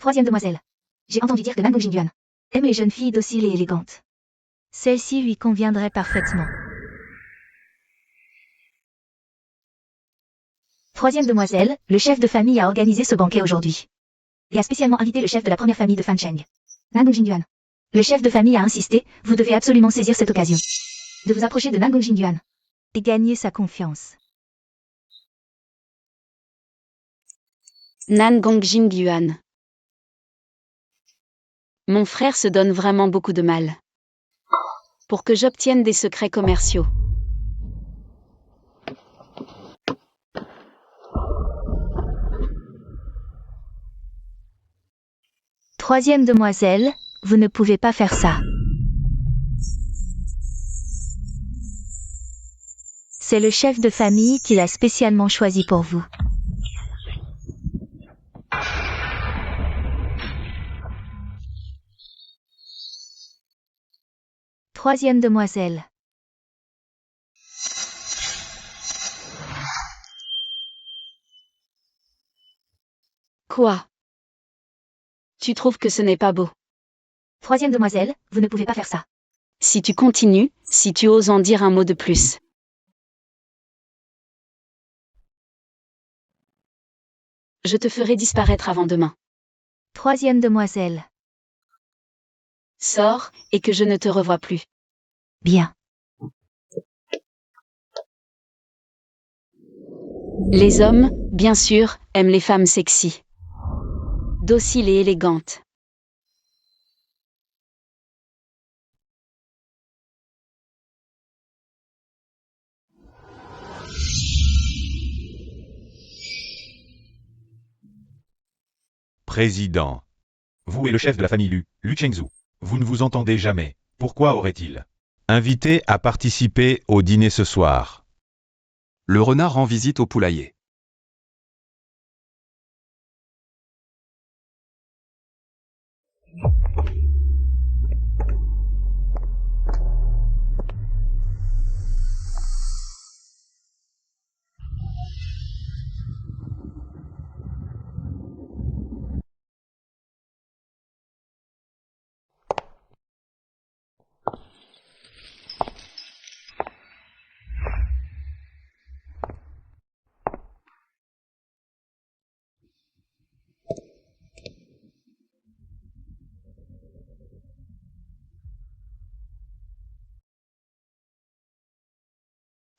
Troisième demoiselle. J'ai entendu dire que Nan Gongjingyuan aime les jeunes filles dociles et élégantes. Celle-ci lui conviendrait parfaitement. Troisième demoiselle, le chef de famille a organisé ce banquet aujourd'hui. Et a spécialement invité le chef de la première famille de Fancheng. Nan Gongjingyuan. Le chef de famille a insisté, vous devez absolument saisir cette occasion. De vous approcher de Nan Gongjingyuan. Et gagner sa confiance. Nan Gongjingyuan. Mon frère se donne vraiment beaucoup de mal. Pour que j'obtienne des secrets commerciaux. Troisième demoiselle, vous ne pouvez pas faire ça. C'est le chef de famille qui l'a spécialement choisi pour vous. Troisième demoiselle. Quoi? Tu trouves que ce n'est pas beau? Troisième demoiselle, vous ne pouvez pas faire ça. Si tu continues, si tu oses en dire un mot de plus. Je te ferai disparaître avant demain. Troisième demoiselle. Sors, et que je ne te revoie plus. Bien. Les hommes, bien sûr, aiment les femmes sexy. Dociles et élégantes. Président. Vous et le chef de la famille Lu Chengzhu. Vous ne vous entendez jamais. Pourquoi aurait-il invité à participer au dîner ce soir? Le renard rend visite au poulailler.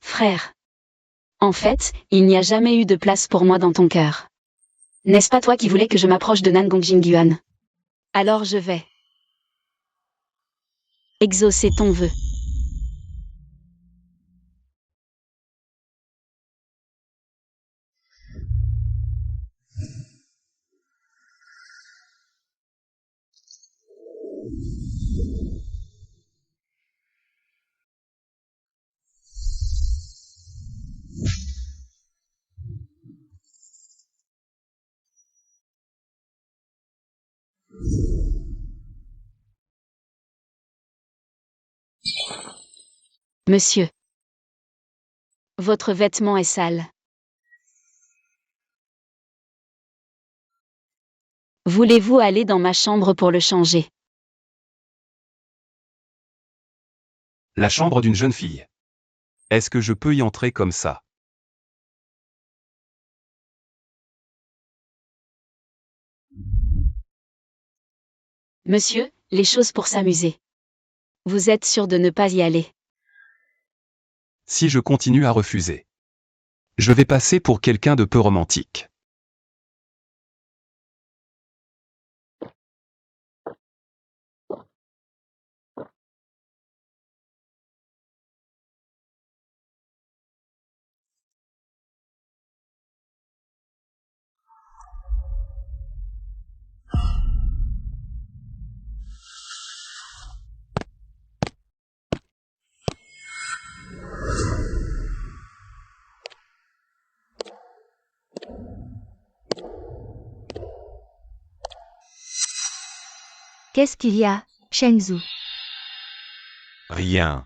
Frère. En fait, il n'y a jamais eu de place pour moi dans ton cœur. N'est-ce pas toi qui voulais que je m'approche de Nan Gongjingyuan? Alors je vais exaucer ton vœu. Monsieur. Votre vêtement est sale. Voulez-vous aller dans ma chambre pour le changer? La chambre d'une jeune fille. Est-ce que je peux y entrer comme ça? Monsieur, les choses pour s'amuser. Vous êtes sûr de ne pas y aller? Si je continue à refuser, je vais passer pour quelqu'un de peu romantique. Qu'est-ce qu'il y a, Chengzhu? Rien.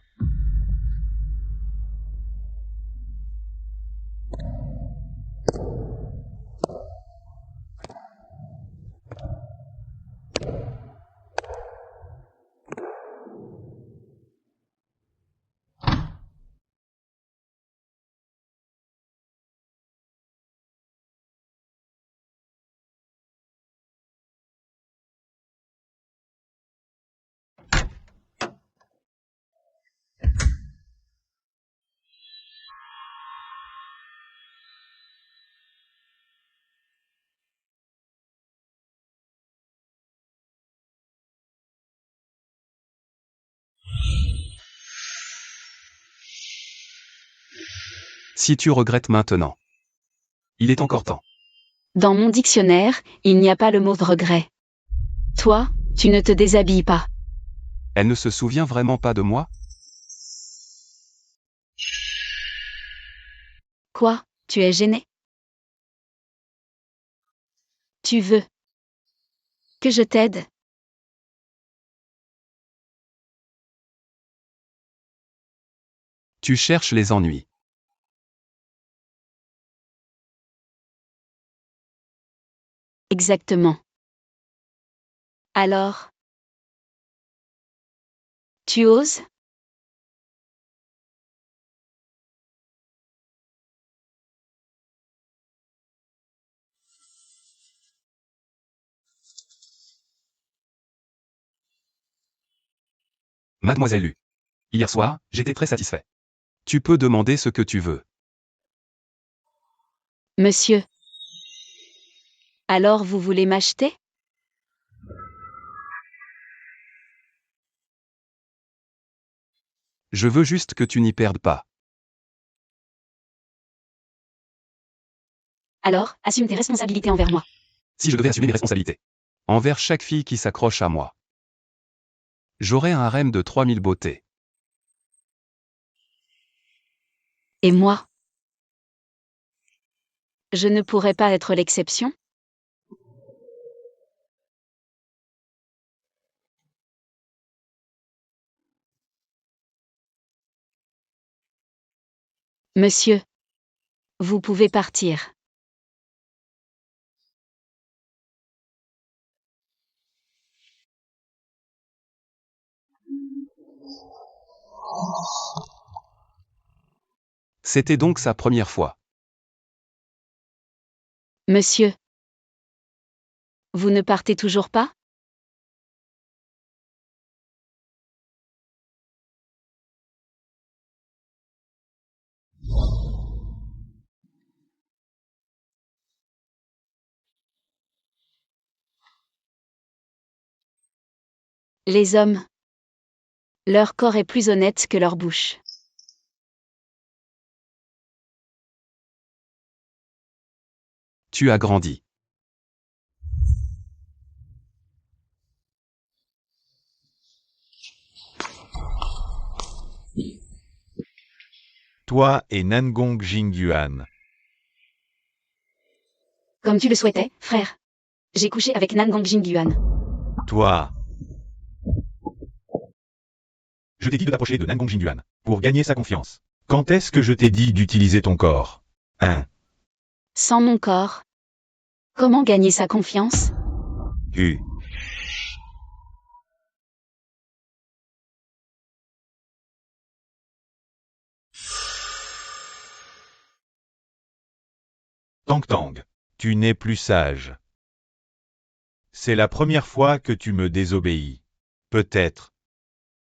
Si tu regrettes maintenant, il est encore temps. Dans mon dictionnaire, il n'y a pas le mot regret. Toi, tu ne te déshabilles pas. Elle ne se souvient vraiment pas de moi? Quoi, tu es gêné? Tu veux que je t'aide? Tu cherches les ennuis. Exactement. Alors, tu oses? Mademoiselle Lu. Hier soir, j'étais très satisfait. Tu peux demander ce que tu veux. Monsieur. Alors vous voulez m'acheter? Je veux juste que tu n'y perdes pas. Alors, assume tes responsabilités envers moi. Si je devais assumer mes responsabilités. Envers chaque fille qui s'accroche à moi. J'aurais un harem de 3000 beautés. Et moi? Je ne pourrais pas être l'exception? Monsieur. Vous pouvez partir. C'était donc sa première fois. Monsieur. Vous ne partez toujours pas? Les hommes. Leur corps est plus honnête que leur bouche. Tu as grandi. Toi et Nangong Jingyuan. Comme tu le souhaitais, frère. J'ai couché avec Nangong Jingyuan. Toi. Je t'ai dit de t'approcher de Nangong Jingyuan pour gagner sa confiance. Quand est-ce que je t'ai dit d'utiliser ton corps? Hein? Sans mon corps. Comment gagner sa confiance? Tu. Tang Tang. Tu n'es plus sage. C'est la première fois que tu me désobéis. Peut-être.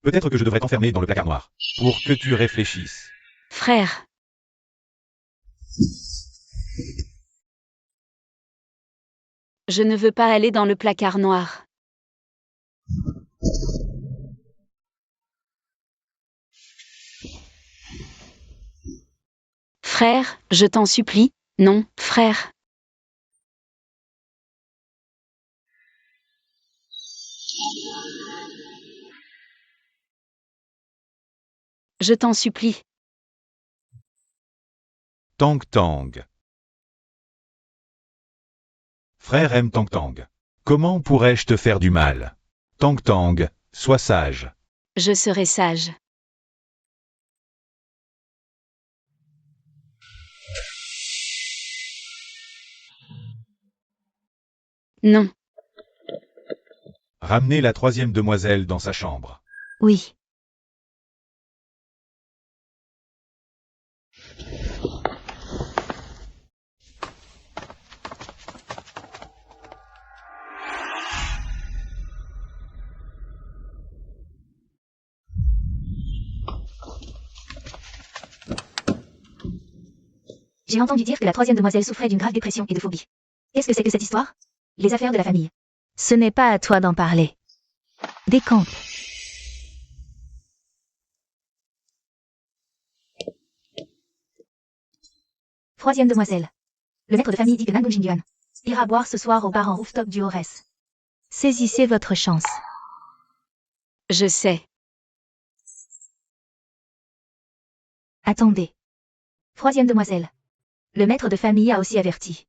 Peut-être que je devrais t'enfermer dans le placard noir. Pour que tu réfléchisses. Frère. Je ne veux pas aller dans le placard noir. Frère, je t'en supplie. Non, frère. Je t'en supplie. Tang Tang. Frère aime Tang Tang. Comment pourrais-je te faire du mal? Tang Tang, sois sage. Je serai sage. Non. Ramenez la troisième demoiselle dans sa chambre. Oui. J'ai entendu dire que la troisième demoiselle souffrait d'une grave dépression et de phobie. Qu'est-ce que c'est que cette histoire? Les affaires de la famille. Ce n'est pas à toi d'en parler. Décampe. Troisième demoiselle. Le maître de famille dit que Nan Gongjingyuan ira boire ce soir au bar en rooftop du Ores. Saisissez votre chance. Je sais. Attendez. Troisième demoiselle. Le maître de famille a aussi averti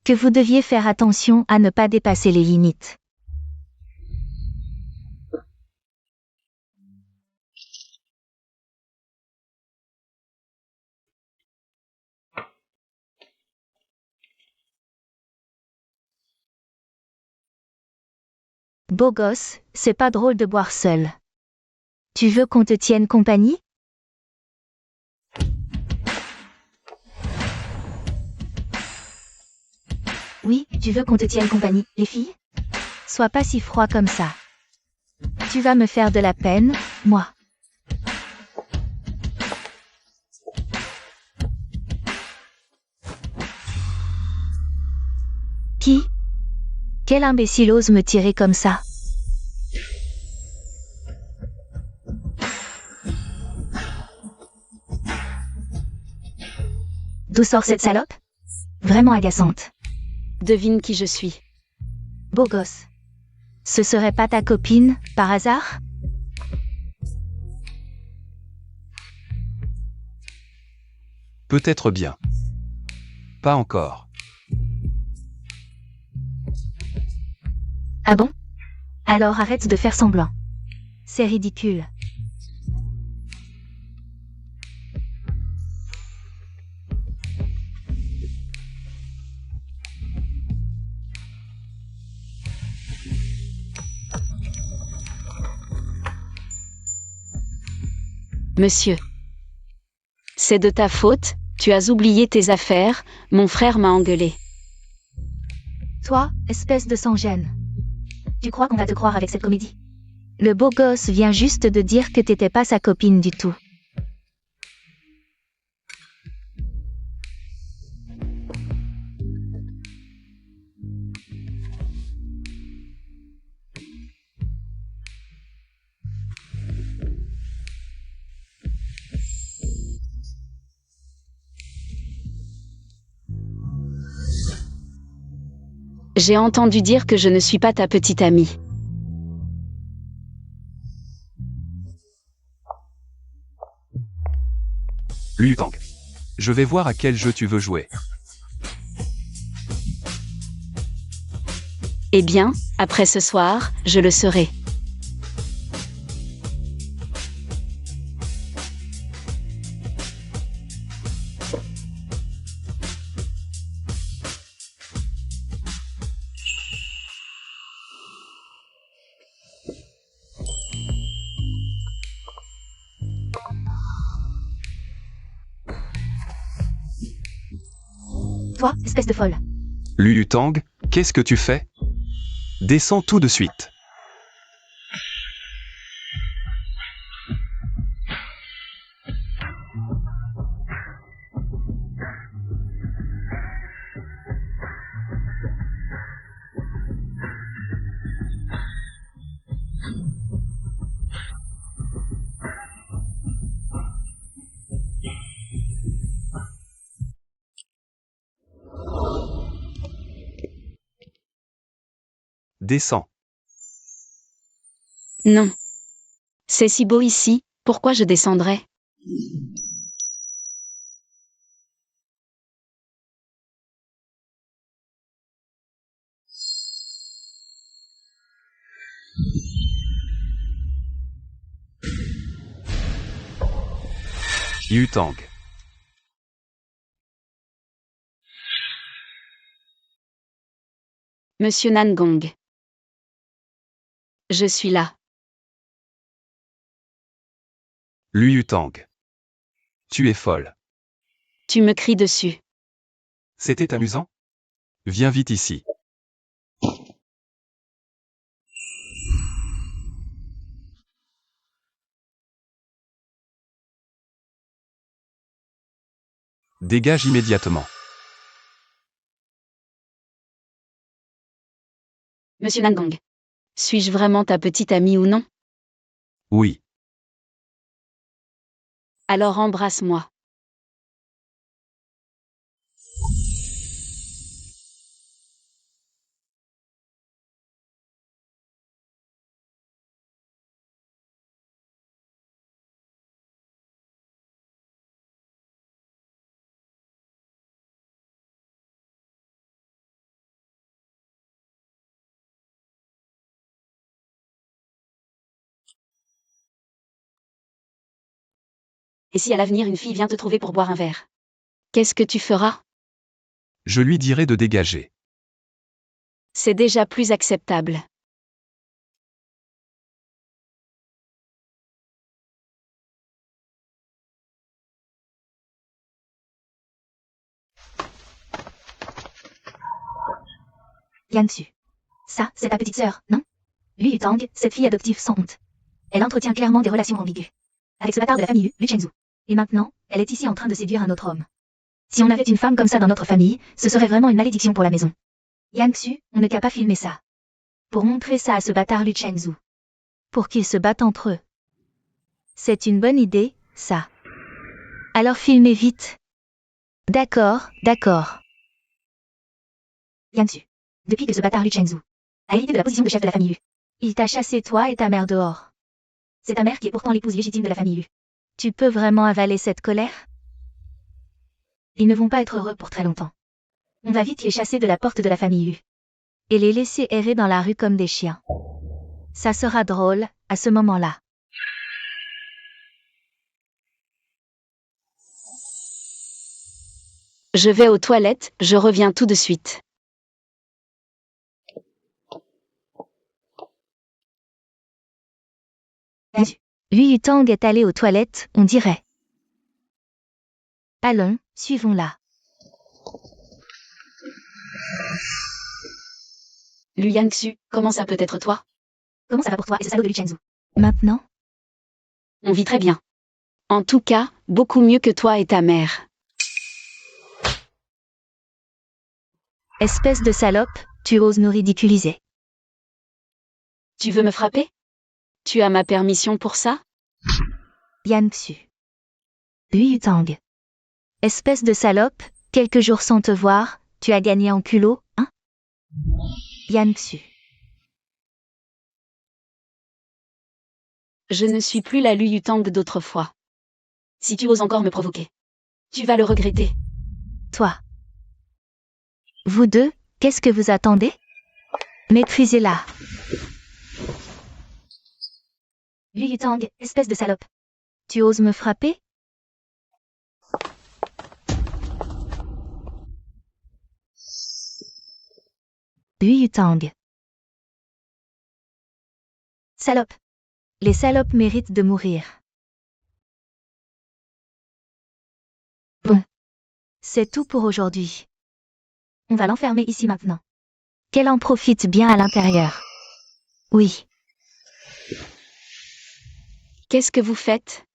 Que vous deviez faire attention à ne pas dépasser les limites. Beau gosse, c'est pas drôle de boire seul. Tu veux qu'on te tienne compagnie? Oui, tu veux qu'on te tienne compagnie, les filles? Sois pas si froid comme ça. Tu vas me faire de la peine, moi. Qui? Quel imbécile ose me tirer comme ça? D'où sort cette salope? Vraiment agaçante. Devine qui je suis. Beau gosse. Ce serait pas ta copine, par hasard? Peut-être bien. Pas encore. Ah bon? Alors arrête de faire semblant. C'est ridicule. Monsieur. C'est de ta faute, tu as oublié tes affaires, mon frère m'a engueulé. Toi, espèce de sans-gêne. Tu crois qu'on va te croire avec cette comédie? Le beau gosse vient juste de dire que t'étais pas sa copine du tout. J'ai entendu dire que je ne suis pas ta petite amie. Liu Tang. Je vais voir à quel jeu tu veux jouer. Eh bien, après ce soir, je le serai. Toi, espèce de folle. Liu Tang, qu'est-ce que tu fais? Descends tout de suite. Descends. Non. C'est si beau ici, pourquoi je descendrais? Liu Tang. Monsieur Nangong. Je suis là. Liu Tang. Tu es folle. Tu me cries dessus. C'était amusant? Viens vite ici. Dégage immédiatement. Monsieur Nangong. Suis-je vraiment ta petite amie ou non? Oui. Alors embrasse-moi. Et si à l'avenir une fille vient te trouver pour boire un verre? Qu'est-ce que tu feras? Je lui dirai de dégager. C'est déjà plus acceptable. Yang-su. Ça, c'est ta petite sœur, non? Lui Yutang, cette fille adoptive sans honte. Elle entretient clairement des relations ambiguës. Avec ce bâtard de la famille Lu Chengzu. Et maintenant, elle est ici en train de séduire un autre homme. Si on avait une femme comme ça dans notre famille, ce serait vraiment une malédiction pour la maison. Yang-su, on ne qu'a pas filmer ça. Pour montrer ça à ce bâtard Lu Chengzu. Pour qu'ils se battent entre eux. C'est une bonne idée, ça. Alors filmez vite. D'accord, d'accord. Yang-su. Depuis que ce bâtard Lu Chengzu a hérité de la position de chef de la famille Lu. Il t'a chassé toi et ta mère dehors. C'est ta mère qui est pourtant l'épouse légitime de la famille Lu. Tu peux vraiment avaler cette colère? Ils ne vont pas être heureux pour très longtemps. On va vite les chasser de la porte de la famille Lu. Et les laisser errer dans la rue comme des chiens. Ça sera drôle, à ce moment-là. Je vais aux toilettes, je reviens tout de suite. Yang-su. Lui Yutang est allé aux toilettes, on dirait. Allons, suivons-la. Lu Yang-su, comment ça peut être toi? Comment ça va pour toi et ce salaud de Lu Chengzu? Maintenant? On vit très bien. En tout cas, beaucoup mieux que toi et ta mère. Espèce de salope, tu oses nous ridiculiser. Tu veux me frapper? Tu as ma permission pour ça? Yang-su. Lui Yutang. Espèce de salope, quelques jours sans te voir, tu as gagné en culot, hein? Yang-su. Je ne suis plus la Lu Yutang d'autrefois. Si tu oses encore me provoquer, tu vas le regretter. Toi. Vous deux, qu'est-ce que vous attendez? Maîtrisez-la. Lu Yutang, espèce de salope. Tu oses me frapper? Lui Yutang. Salope. Les salopes méritent de mourir. Bon. C'est tout pour aujourd'hui. On va l'enfermer ici maintenant. Qu'elle en profite bien à l'intérieur. Oui. Qu'est-ce que vous faites?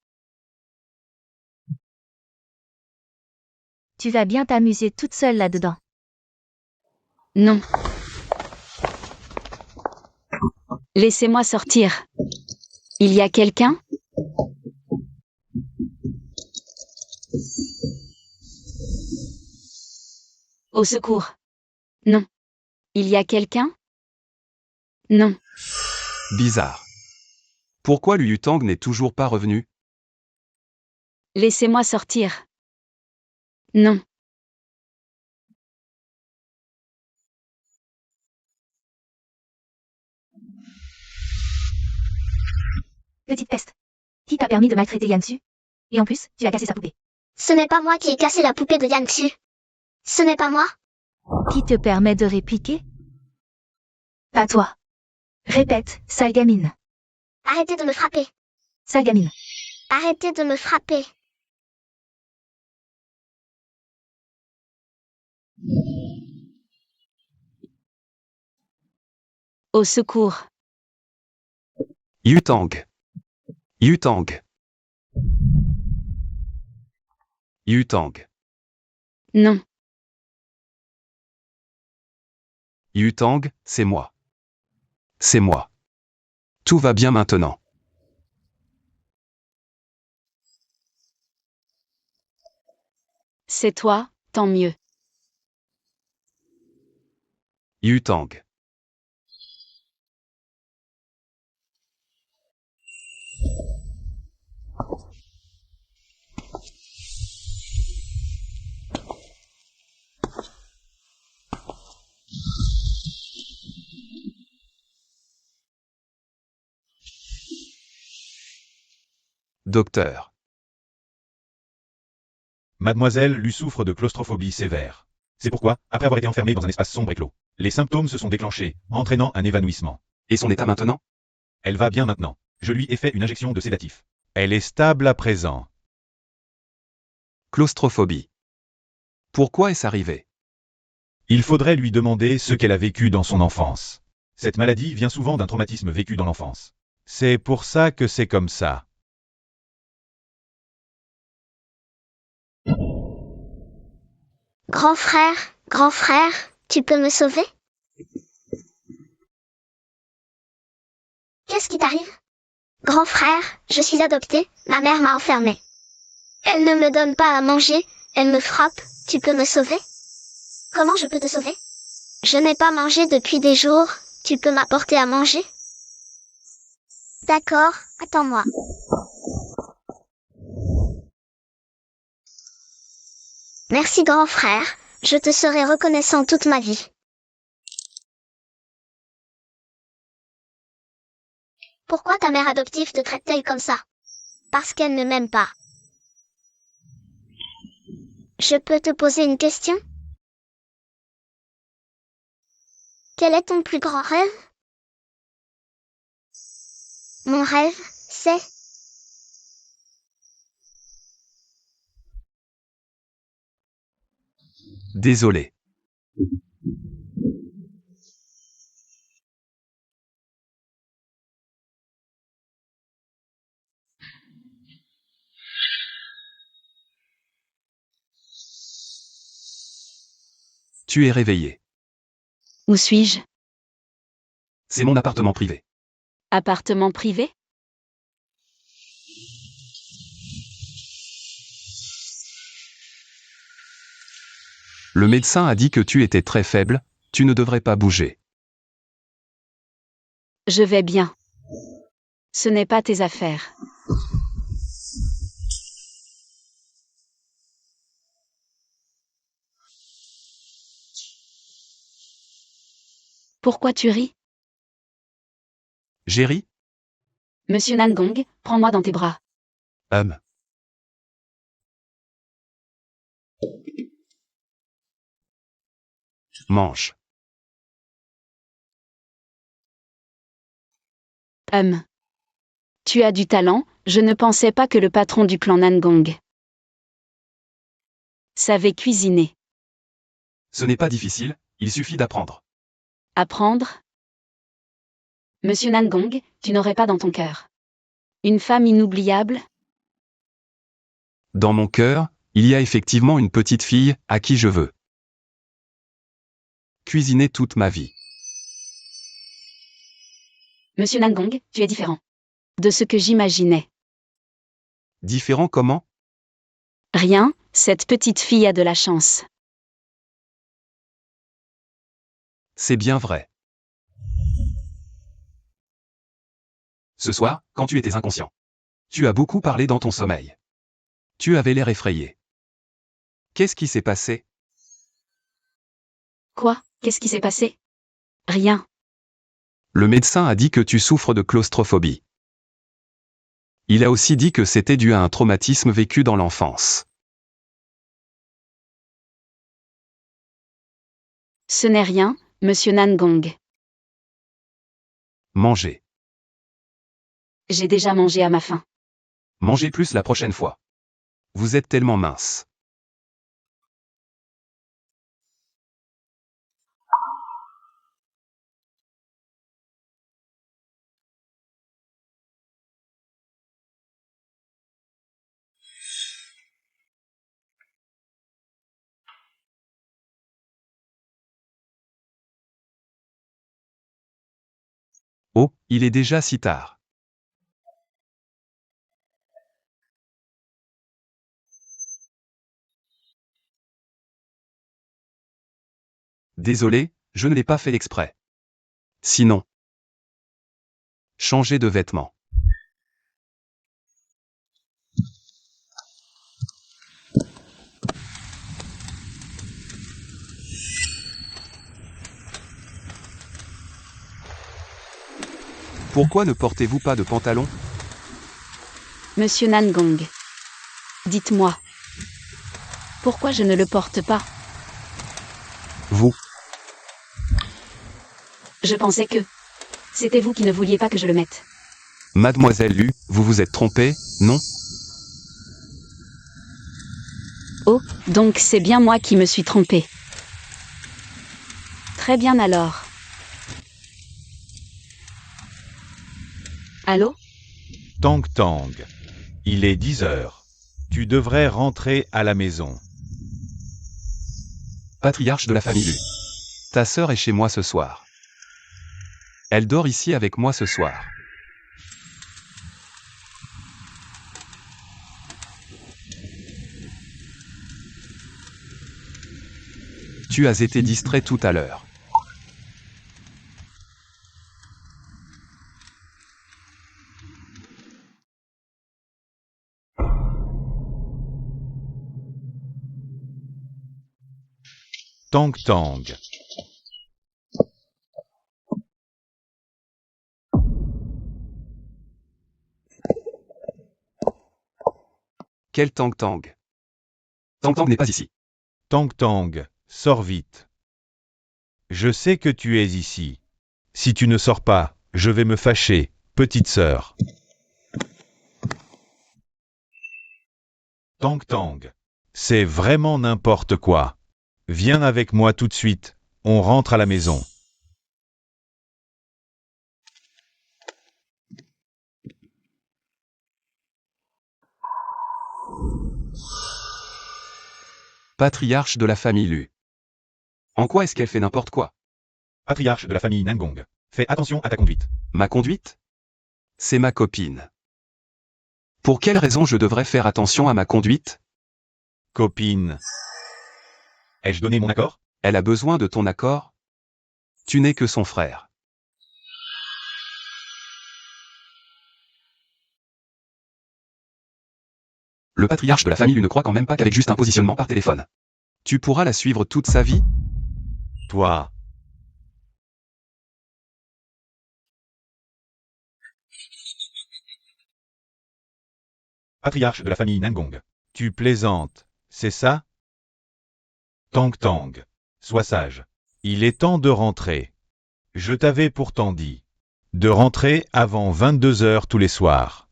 Tu vas bien t'amuser toute seule là-dedans. Non. Laissez-moi sortir. Il y a quelqu'un? Au secours. Non. Il y a quelqu'un? Non. Bizarre. Pourquoi Lu Yutang n'est toujours pas revenu? Laissez-moi sortir. Non. Petite peste. Qui t'a permis de maltraiter Yang-su? Et en plus, tu as cassé sa poupée. Ce n'est pas moi qui ai cassé la poupée de Yang-su. Ce n'est pas moi. Qui te permet de répliquer? Pas toi. Répète, sale gamine. Arrêtez de me frapper. Sale gamine. Arrêtez de me frapper. Au secours. Yutang. Yutang. Yutang. Non. Yutang, c'est moi. C'est moi. Tout va bien maintenant. C'est toi, tant mieux. Yutang. Docteur. Mademoiselle Lu souffre de claustrophobie sévère. C'est pourquoi, après avoir été enfermée dans un espace sombre et clos, les symptômes se sont déclenchés, entraînant un évanouissement. Et son état maintenant? Elle va bien maintenant. Je lui ai fait une injection de sédatif. Elle est stable à présent. Claustrophobie. Pourquoi est-ce arrivé? Il faudrait lui demander ce qu'elle a vécu dans son enfance. Cette maladie vient souvent d'un traumatisme vécu dans l'enfance. C'est pour ça que c'est comme ça. Grand frère, tu peux me sauver? Qu'est-ce qui t'arrive? Grand frère, je suis adoptée, ma mère m'a enfermée. Elle ne me donne pas à manger, elle me frappe, tu peux me sauver? Comment je peux te sauver? Je n'ai pas mangé depuis des jours, tu peux m'apporter à manger? D'accord, attends-moi. Merci grand frère, je te serai reconnaissant toute ma vie. Pourquoi ta mère adoptive te traite-t-elle comme ça? Parce qu'elle ne m'aime pas. Je peux te poser une question? Quel est ton plus grand rêve? Mon rêve, c'est... Désolé. Tu es réveillé. Où suis-je? C'est mon appartement privé. Appartement privé? Le médecin a dit que tu étais très faible, tu ne devrais pas bouger. Je vais bien. Ce n'est pas tes affaires. Pourquoi tu ris? J'ai ri? Monsieur Nangong, prends-moi dans tes bras. Mange. Tu as du talent, je ne pensais pas que le patron du clan Nangong savait cuisiner. Ce n'est pas difficile, il suffit d'apprendre. Apprendre? Monsieur Nangong, tu n'aurais pas dans ton cœur une femme inoubliable? Dans mon cœur, il y a effectivement une petite fille, à qui je veux cuisiner toute ma vie. Monsieur Nangong, tu es différent de ce que j'imaginais. Différent comment? Rien, cette petite fille a de la chance. C'est bien vrai. Ce soir, quand tu étais inconscient, tu as beaucoup parlé dans ton sommeil. Tu avais l'air effrayé. Qu'est-ce qui s'est passé? Quoi? Qu'est-ce qui s'est passé? Rien. Le médecin a dit que tu souffres de claustrophobie. Il a aussi dit que c'était dû à un traumatisme vécu dans l'enfance. Ce n'est rien, monsieur Nangong. Mangez. J'ai déjà mangé à ma faim. Mangez plus la prochaine fois. Vous êtes tellement mince. Oh, il est déjà si tard. Désolé, je ne l'ai pas fait exprès. Sinon, changez de vêtements. Pourquoi ne portez-vous pas de pantalon? Monsieur Nangong. Dites-moi. Pourquoi je ne le porte pas? Vous. Je pensais que c'était vous qui ne vouliez pas que je le mette. Mademoiselle Lu, vous vous êtes trompée, non? Oh, donc c'est bien moi qui me suis trompée. Très bien alors. Allô? Tang Tang. Il est 10 heures. Tu devrais rentrer à la maison. Patriarche de la famille Lu. Ta sœur est chez moi ce soir. Elle dort ici avec moi ce soir. Tu as été distrait tout à l'heure. Tang Tang. Quel Tang Tang? Tang Tang n'est pas ici. Tang Tang, sors vite. Je sais que tu es ici. Si tu ne sors pas, je vais me fâcher, petite sœur. Tang Tang. C'est vraiment n'importe quoi. Viens avec moi tout de suite, on rentre à la maison. Patriarche de la famille Lu. En quoi est-ce qu'elle fait n'importe quoi? Patriarche de la famille Nangong. Fais attention à ta conduite. Ma conduite? C'est ma copine. Pour quelle raison je devrais faire attention à ma conduite? Copine. Ai-je donné mon accord? Elle a besoin de ton accord? Tu n'es que son frère. Le patriarche de la famille Lu ne croit quand même pas qu'avec juste un positionnement par téléphone. Tu pourras la suivre toute sa vie? Toi. Patriarche de la famille Nangong. Tu plaisantes, c'est ça? Tang Tang. Sois sage. Il est temps de rentrer. Je t'avais pourtant dit de rentrer avant 22 heures tous les soirs.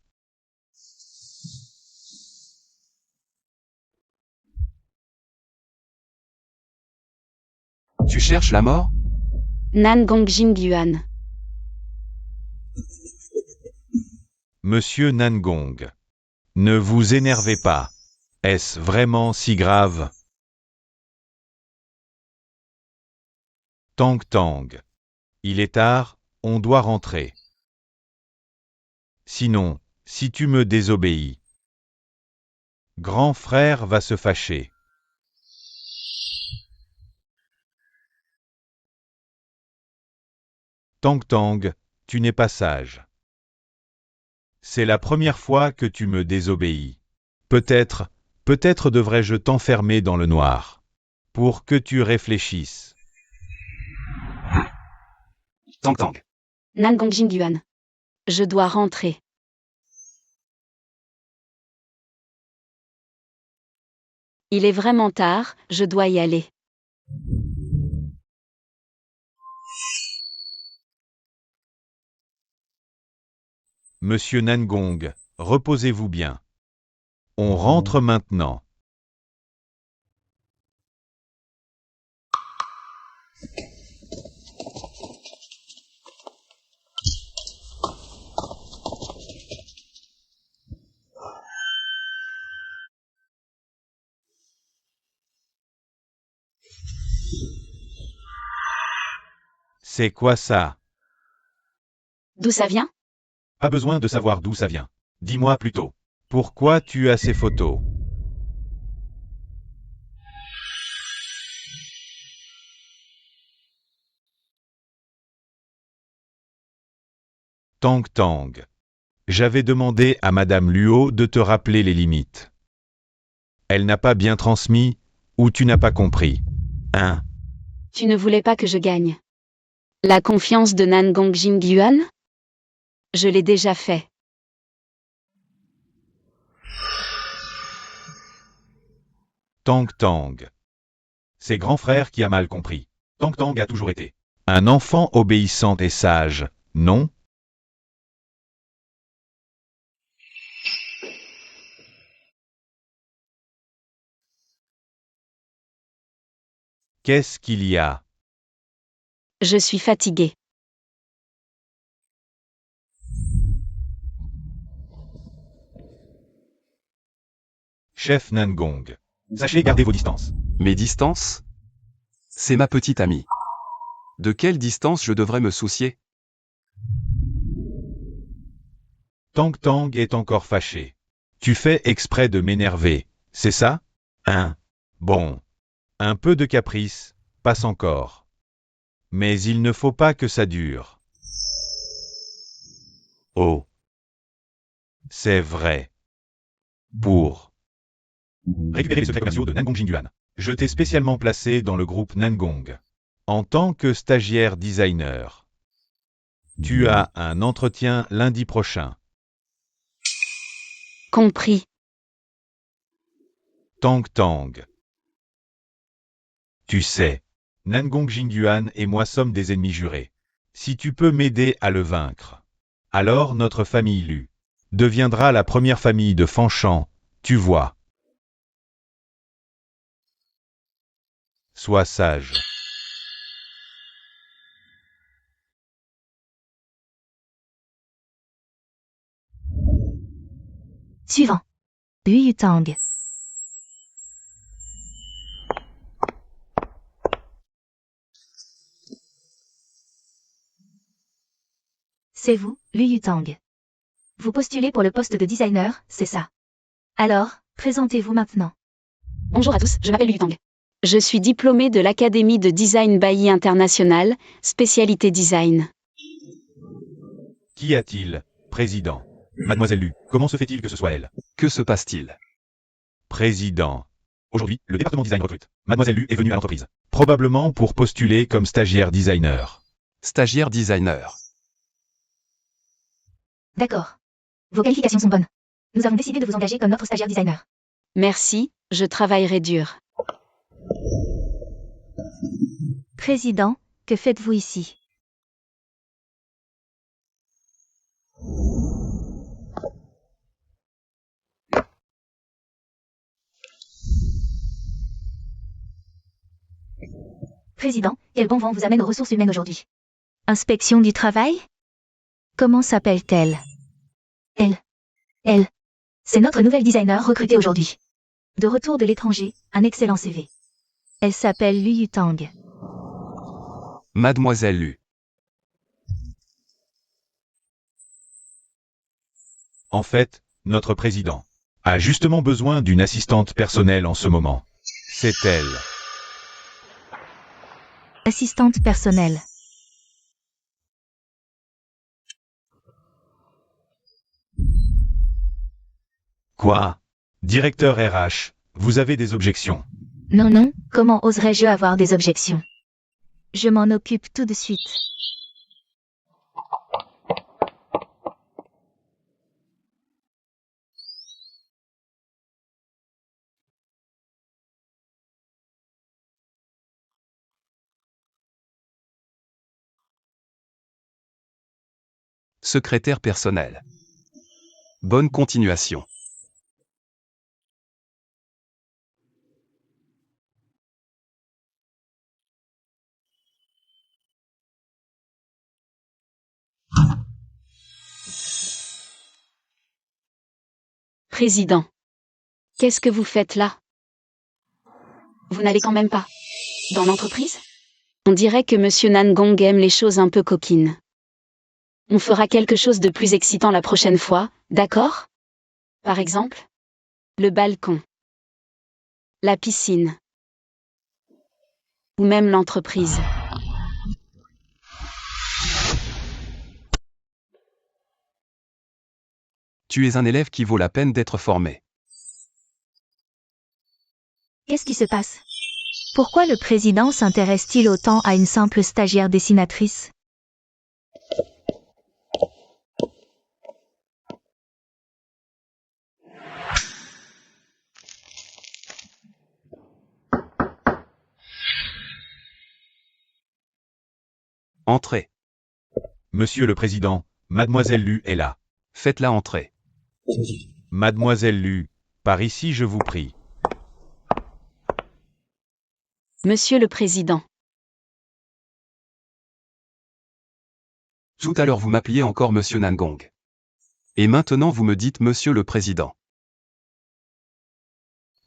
Tu cherches la mort? Nangong Jingyuan. Monsieur Nangong. Ne vous énervez pas. Est-ce vraiment si grave? Tang Tang. Il est tard, on doit rentrer. Sinon, si tu me désobéis, grand frère va se fâcher. Tang Tang, tu n'es pas sage. C'est la première fois que tu me désobéis. Peut-être devrais-je t'enfermer dans le noir. Pour que tu réfléchisses. Tang Tang. Nangong Jingyuan. Je dois rentrer. Il est vraiment tard, je dois y aller. Monsieur Nangong, reposez-vous bien. On rentre maintenant. C'est quoi ça? D'où ça vient? Pas besoin de savoir d'où ça vient. Dis-moi plutôt. Pourquoi tu as ces photos? Tang Tang. J'avais demandé à Madame Luo de te rappeler les limites. Elle n'a pas bien transmis, ou tu n'as pas compris. Hein? Tu ne voulais pas que je gagne. La confiance de Nangong Jingyuan? Je l'ai déjà fait. Tang Tang. C'est grand frère qui a mal compris. Tang Tang a toujours été un enfant obéissant et sage, non? Qu'est-ce qu'il y a? Je suis fatiguée. Chef Nangong. Sachez garder vos distances. Mes distances? C'est ma petite amie. De quelle distance je devrais me soucier? Tang Tang est encore fâché. Tu fais exprès de m'énerver, c'est ça? Hein? Bon. Un peu de caprice, passe encore. Mais il ne faut pas que ça dure. Oh. C'est vrai. Pour récupérer les secrets commerciaux de Nangong Jingyuan, je t'ai spécialement placé dans le groupe Nangong. En tant que stagiaire designer. Tu as un entretien lundi prochain. Compris. Tang Tang. Tu sais, Nangong Jingyuan et moi sommes des ennemis jurés. Si tu peux m'aider à le vaincre, alors notre famille Lu deviendra la première famille de Fanshan, tu vois. Sois sage. Suivant. Yu Yutang. C'est vous, Lu Yutang. Vous postulez pour le poste de designer, c'est ça. Alors, présentez-vous maintenant. Bonjour à tous, je m'appelle Liu Tang. Je suis diplômée de l'Académie de Design Bailly International, spécialité design. Qu'y a-t-il, président? Mademoiselle Lu, comment se fait-il que ce soit elle? Que se passe-t-il? Président. Aujourd'hui, le département design recrute. Mademoiselle Lu est venue à l'entreprise. Probablement pour postuler comme stagiaire designer. Stagiaire designer. D'accord. Vos qualifications sont bonnes. Nous avons décidé de vous engager comme notre stagiaire designer. Merci, je travaillerai dur. Président, que faites-vous ici? Président, quel bon vent vous amène aux ressources humaines aujourd'hui? Inspection du travail? Comment s'appelle-t-elle? Elle. C'est notre nouvelle designer recrutée aujourd'hui. De retour de l'étranger, un excellent CV. Elle s'appelle Lu Yutang. Mademoiselle Lu. En fait, notre président a justement besoin d'une assistante personnelle en ce moment. C'est elle. Assistante personnelle. Quoi? Directeur RH, vous avez des objections? Non, non, comment oserais-je avoir des objections? Je m'en occupe tout de suite. Secrétaire personnel. Bonne continuation. Président. Qu'est-ce que vous faites là? Vous n'allez quand même pas dans l'entreprise? On dirait que Monsieur Nangong aime les choses un peu coquines. On fera quelque chose de plus excitant la prochaine fois, d'accord? Par exemple, le balcon, la piscine, ou même l'entreprise. Tu es un élève qui vaut la peine d'être formé. Qu'est-ce qui se passe? Pourquoi le président s'intéresse-t-il autant à une simple stagiaire dessinatrice? Entrez. Monsieur le Président, Mademoiselle Lu est là. Faites-la entrer. Mademoiselle Lu, par ici je vous prie. Monsieur le Président. Tout à l'heure vous m'appeliez encore Monsieur Nangong. Et maintenant vous me dites Monsieur le Président.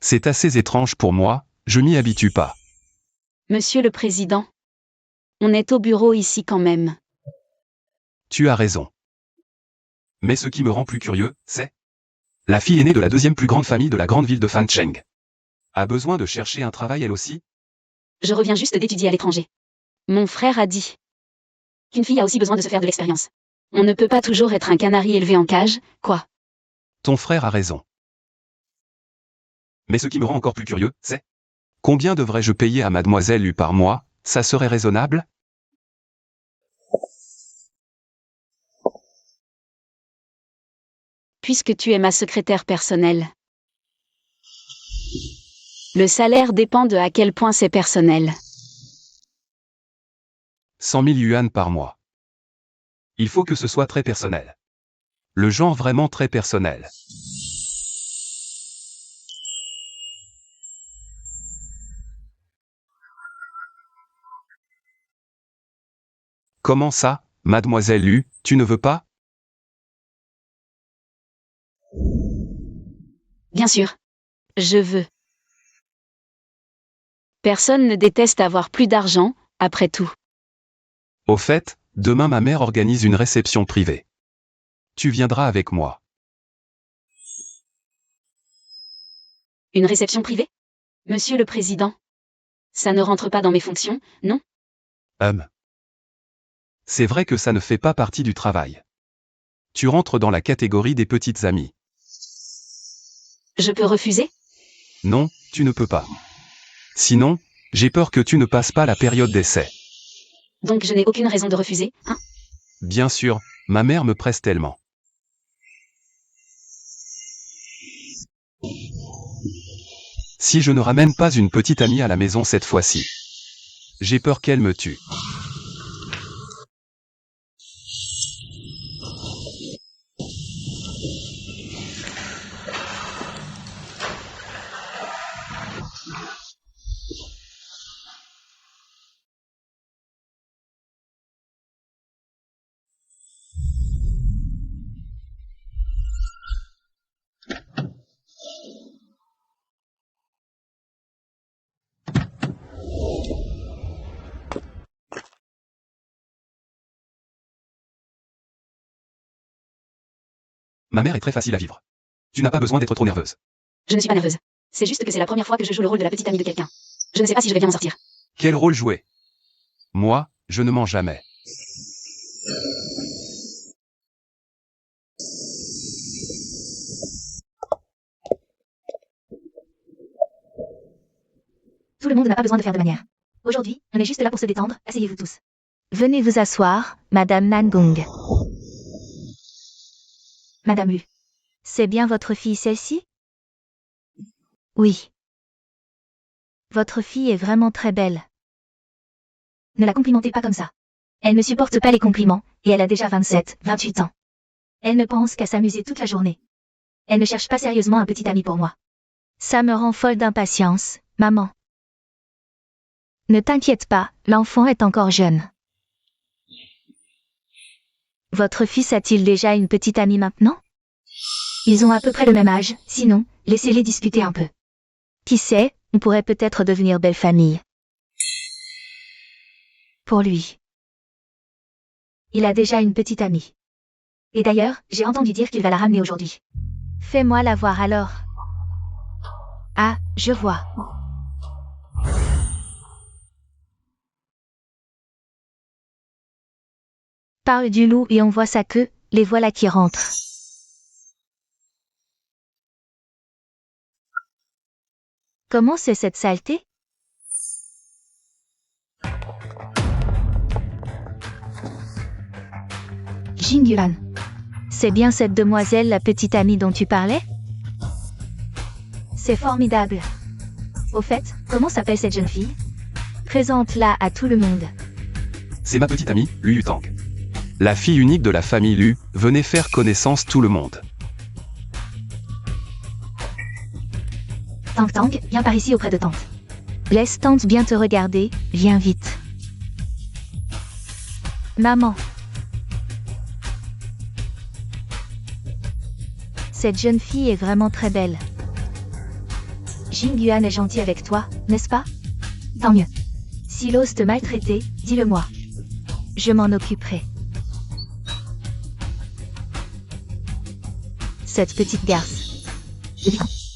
C'est assez étrange pour moi, je m'y habitue pas. Monsieur le Président. On est au bureau ici quand même. Tu as raison. Mais ce qui me rend plus curieux, c'est... La fille aînée de la deuxième plus grande famille de la grande ville de Fancheng. A besoin de chercher un travail elle aussi? Je reviens juste d'étudier à l'étranger. Mon frère a dit qu'une fille a aussi besoin de se faire de l'expérience. On ne peut pas toujours être un canari élevé en cage, quoi. Ton frère a raison. Mais ce qui me rend encore plus curieux, c'est... Combien devrais-je payer à Mademoiselle Lu par mois? Ça serait raisonnable? Puisque tu es ma secrétaire personnelle. Le salaire dépend de à quel point c'est personnel. 100 000 yuan par mois. Il faut que ce soit très personnel. Le genre vraiment très personnel. Comment ça, Mademoiselle Lu, tu ne veux pas? Bien sûr. Je veux. Personne ne déteste avoir plus d'argent, après tout. Au fait, demain ma mère organise une réception privée. Tu viendras avec moi. Une réception privée? Monsieur le Président. Ça ne rentre pas dans mes fonctions, non? C'est vrai que ça ne fait pas partie du travail. Tu rentres dans la catégorie des petites amies. Je peux refuser? Non, tu ne peux pas. Sinon, j'ai peur que tu ne passes pas la période d'essai. Donc je n'ai aucune raison de refuser, hein? Bien sûr, ma mère me presse tellement. Si je ne ramène pas une petite amie à la maison cette fois-ci, j'ai peur qu'elle me tue. Ma mère est très facile à vivre. Tu n'as pas besoin d'être trop nerveuse. Je ne suis pas nerveuse. C'est juste que c'est la première fois que je joue le rôle de la petite amie de quelqu'un. Je ne sais pas si je vais bien m'en sortir. Quel rôle jouer? Moi, je ne mens jamais. Tout le monde n'a pas besoin de faire de manière. Aujourd'hui, on est juste là pour se détendre, asseyez-vous tous. Venez vous asseoir, Madame Nangong. Madame Lu. C'est bien votre fille celle-ci? Oui. Votre fille est vraiment très belle. Ne la complimentez pas comme ça. Elle ne supporte pas les compliments, et elle a déjà 27, 28 ans. Elle ne pense qu'à s'amuser toute la journée. Elle ne cherche pas sérieusement un petit ami pour moi. Ça me rend folle d'impatience, maman. Ne t'inquiète pas, l'enfant est encore jeune. Votre fils a-t-il déjà une petite amie maintenant? Ils ont à peu près le même âge, sinon, laissez-les discuter un peu. Qui sait, on pourrait peut-être devenir belle famille. Pour lui. Il a déjà une petite amie. Et d'ailleurs, j'ai entendu dire qu'il va la ramener aujourd'hui. Fais-moi la voir alors. Ah, je vois. Parle du loup et on voit sa queue, les voilà qui rentrent. Comment c'est cette saleté? Jing Yuan. C'est bien cette demoiselle la petite amie dont tu parlais? C'est formidable. Au fait, comment s'appelle cette jeune fille? Présente-la à tout le monde. c'est ma petite amie, Lu Yutang. La fille unique de la famille Lu, venez faire connaissance tout le monde. Tang Tang, viens par ici auprès de tante. Laisse tante bien te regarder, viens vite. Maman. Cette jeune fille est vraiment très belle. Jingyuan est gentil avec toi, n'est-ce pas? Tant mieux. S'il ose te maltraiter, dis-le-moi. Je m'en occuperai. Cette petite garce.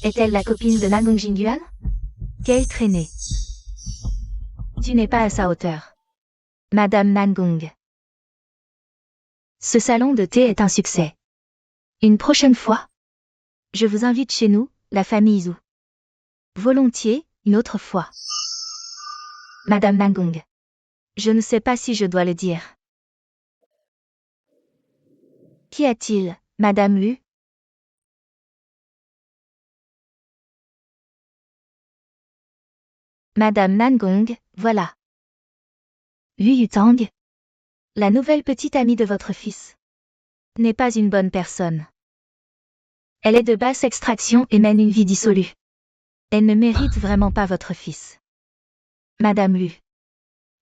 Est-elle la copine de Nangong Jingyuan? Quelle traînée. Tu n'es pas à sa hauteur. Madame Nangong. Ce salon de thé est un succès. Une prochaine fois, je vous invite chez nous, la famille Zhu. Volontiers, une autre fois. Madame Nangong. Je ne sais pas si je dois le dire. Qu'y a-t-il, Madame Lu? Madame Nangong, voilà. Lu Yutang, la nouvelle petite amie de votre fils, n'est pas une bonne personne. Elle est de basse extraction et mène une vie dissolue. Elle ne mérite vraiment pas votre fils. Madame Lu.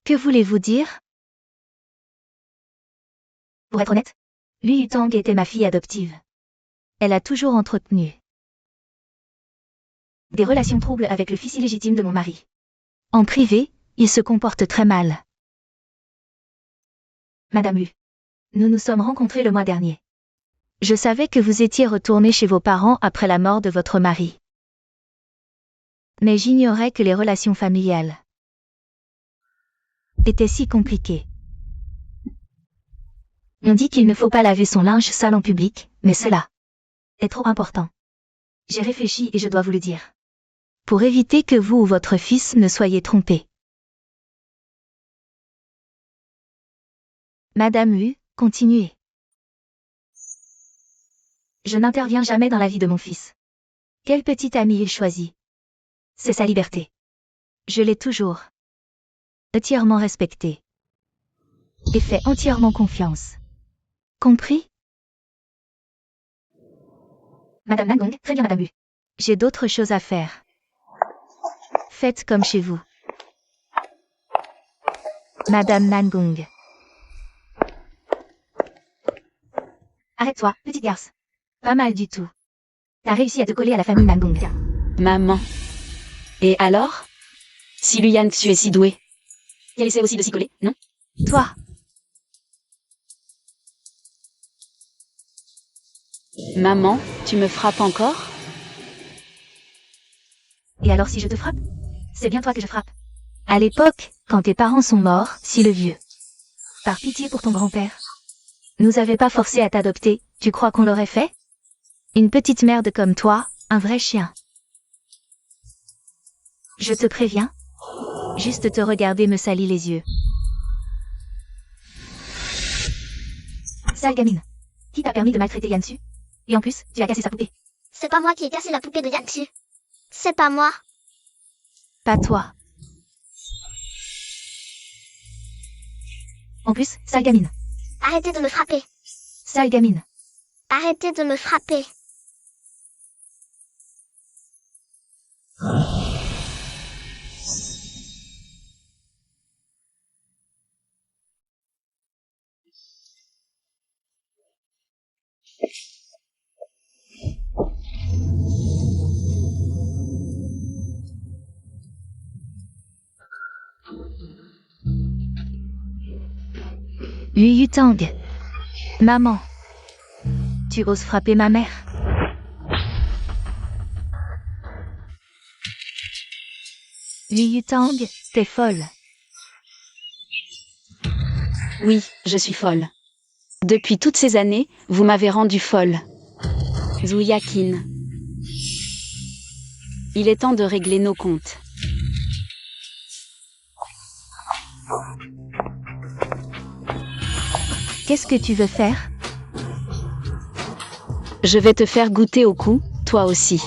Que voulez-vous dire? Pour être honnête, Lu Yutang était ma fille adoptive. Elle a toujours entretenu des relations troubles avec le fils illégitime de mon mari. En privé, il se comporte très mal. Madame Lu. Nous nous sommes rencontrés le mois dernier. Je savais que vous étiez retournée chez vos parents après la mort de votre mari. Mais j'ignorais que les relations familiales étaient si compliquées. On dit qu'il ne faut pas laver son linge sale en public, mais cela est trop important. J'ai réfléchi et je dois vous le dire. Pour éviter que vous ou votre fils ne soyez trompés. Madame Lu, continuez. Je n'interviens jamais dans la vie de mon fils. Quelle petite amie il choisit? C'est sa liberté. Je l'ai toujours entièrement respectée. Et fait entièrement confiance. Compris? Madame Nangong, très bien Madame Lu. J'ai d'autres choses à faire. Faites comme chez vous. Madame Nangong. Arrête-toi, petite garce. Pas mal du tout. T'as réussi à te coller à la famille Nangong. Maman. Et alors? Si Lu Yangxu est si doué. Elle essaie aussi de s'y coller, non? Toi. Maman, tu me frappes encore? Et alors si je te frappe? C'est bien toi que je frappe. À l'époque, quand tes parents sont morts, Si le vieux. Par pitié pour ton grand-père. Nous avait pas forcé à t'adopter, tu crois qu'on l'aurait fait? Une petite merde comme toi, un vrai chien. Je te préviens. Juste te regarder me salit les yeux. Sale gamine. Qui t'a permis de maltraiter Yansu? Et en plus, tu as cassé sa poupée. C'est pas moi qui ai cassé la poupée de Yangxu. C'est pas moi. Pas toi. En plus, sale gamine. Arrêtez de me frapper. Sale gamine. Arrêtez de me frapper. Lu Yutang. Maman. Tu oses frapper ma mère? Lu Yutang, t'es folle. Oui, je suis folle. Depuis toutes ces années, vous m'avez rendue folle. Zhu Yakin. Il est temps de régler nos comptes. Qu'est-ce que tu veux faire? Je vais te faire goûter au coup, toi aussi.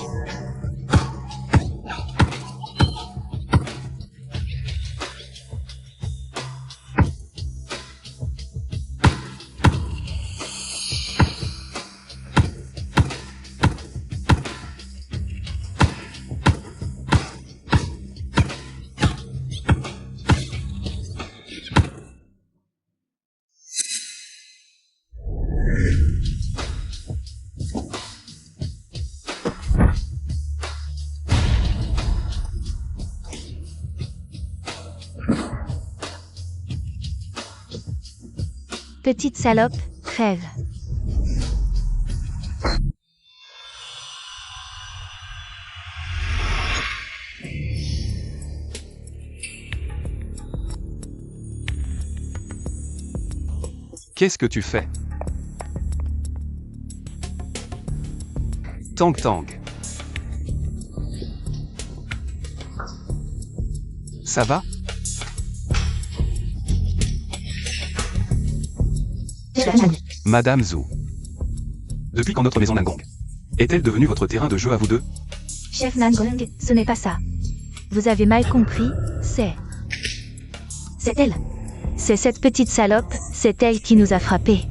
Petite salope, crève. Qu'est-ce que tu fais? Tang Tang. Ça va? Madame Zhou. Depuis quand notre maison Nangong est-elle devenue votre terrain de jeu à vous deux? Chef Nangong, ce n'est pas ça. Vous avez mal compris, c'est elle. C'est cette petite salope, c'est elle qui nous a frappés.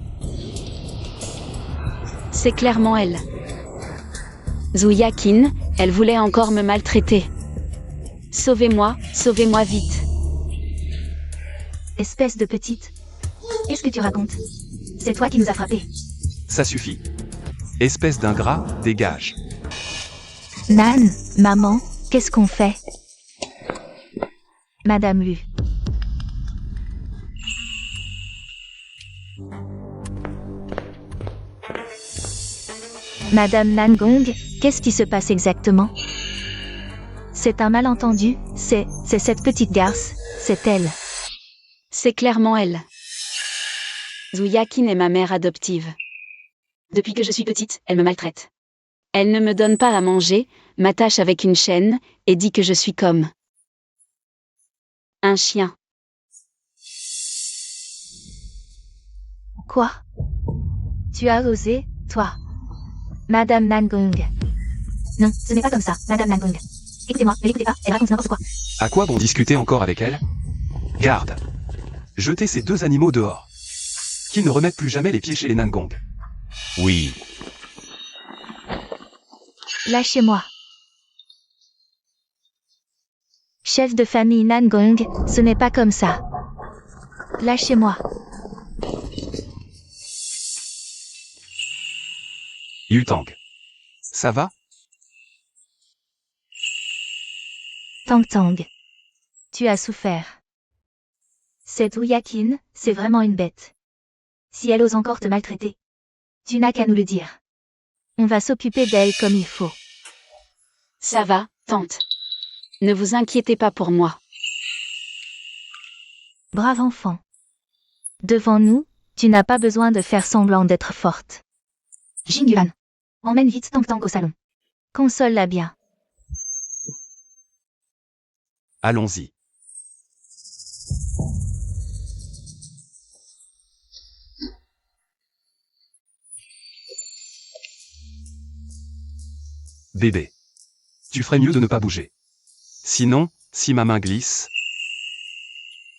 C'est clairement elle. Zhu Yakin, elle voulait encore me maltraiter. Sauvez-moi vite. Espèce de petite. Qu'est-ce que tu racontes? C'est toi qui nous as frappés. Ça suffit. Espèce d'ingrat, dégage. Nan, maman, qu'est-ce qu'on fait? Madame Lu. Madame Nangong, qu'est-ce qui se passe exactement? C'est un malentendu, c'est cette petite garce, c'est elle. C'est clairement elle. Zhu Yakin est ma mère adoptive. Depuis que je suis petite, elle me maltraite. Elle ne me donne pas à manger, m'attache avec une chaîne, et dit que je suis comme un chien. Quoi? Tu as osé, toi? Madame Nangong. Non, ce n'est pas comme ça, Madame Nangong. Écoutez-moi, ne l'écoutez pas, elle raconte n'importe quoi. À quoi bon discuter encore avec elle? Garde. Jetez ces deux animaux dehors. Qu'ils ne remettent plus jamais les pieds chez les Nangong. Oui. Lâchez-moi. Chef de famille Nangong, ce n'est pas comme ça. Lâchez-moi. Yutang. Ça va? Tang Tang. Tu as souffert. Cette Zhu Yakin, c'est vraiment une bête. Si elle ose encore te maltraiter, tu n'as qu'à nous le dire. On va s'occuper d'elle comme il faut. Ça va, tante. Ne vous inquiétez pas pour moi. Brave enfant. Devant nous, tu n'as pas besoin de faire semblant d'être forte. Jingyuan. Emmène vite Tang Tang au salon. Console-la bien. Allons-y. Bébé. Tu ferais mieux de ne pas bouger. Sinon, si ma main glisse,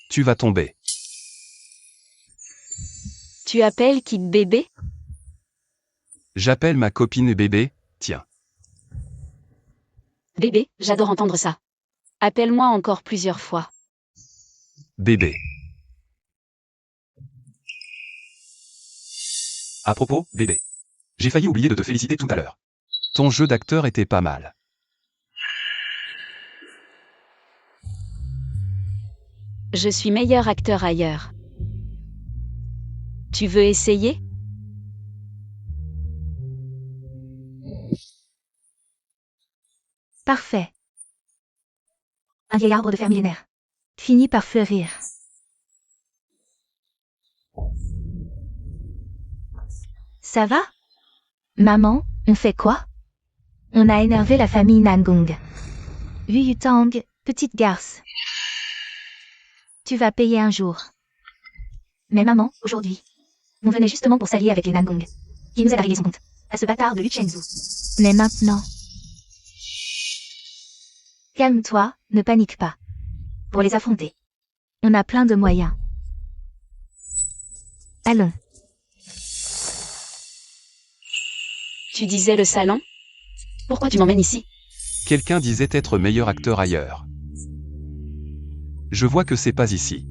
tu vas tomber. Tu appelles qui bébé? J'appelle ma copine bébé, tiens. Bébé, j'adore entendre ça. Appelle-moi encore plusieurs fois. Bébé. À propos, bébé. J'ai failli oublier de te féliciter tout à l'heure. Ton jeu d'acteur était pas mal. Je suis meilleur acteur ailleurs. Tu veux essayer? Parfait. Un vieil arbre de fer millénaire. Fini par fleurir. Ça va? Maman, on fait quoi? On a énervé la famille Nangong. Yu Yutang, petite garce. Tu vas payer un jour. Mais maman, aujourd'hui, on venait justement pour s'allier avec les Nangong, qui nous aident à régler son compte, à ce bâtard de Lu Chengzhu. Mais maintenant. Calme-toi, ne panique pas. Pour les affronter. On a plein de moyens. Allons. Tu disais le salon? Pourquoi tu m'emmènes ici? Quelqu'un disait être meilleur acteur ailleurs. Je vois que c'est pas ici.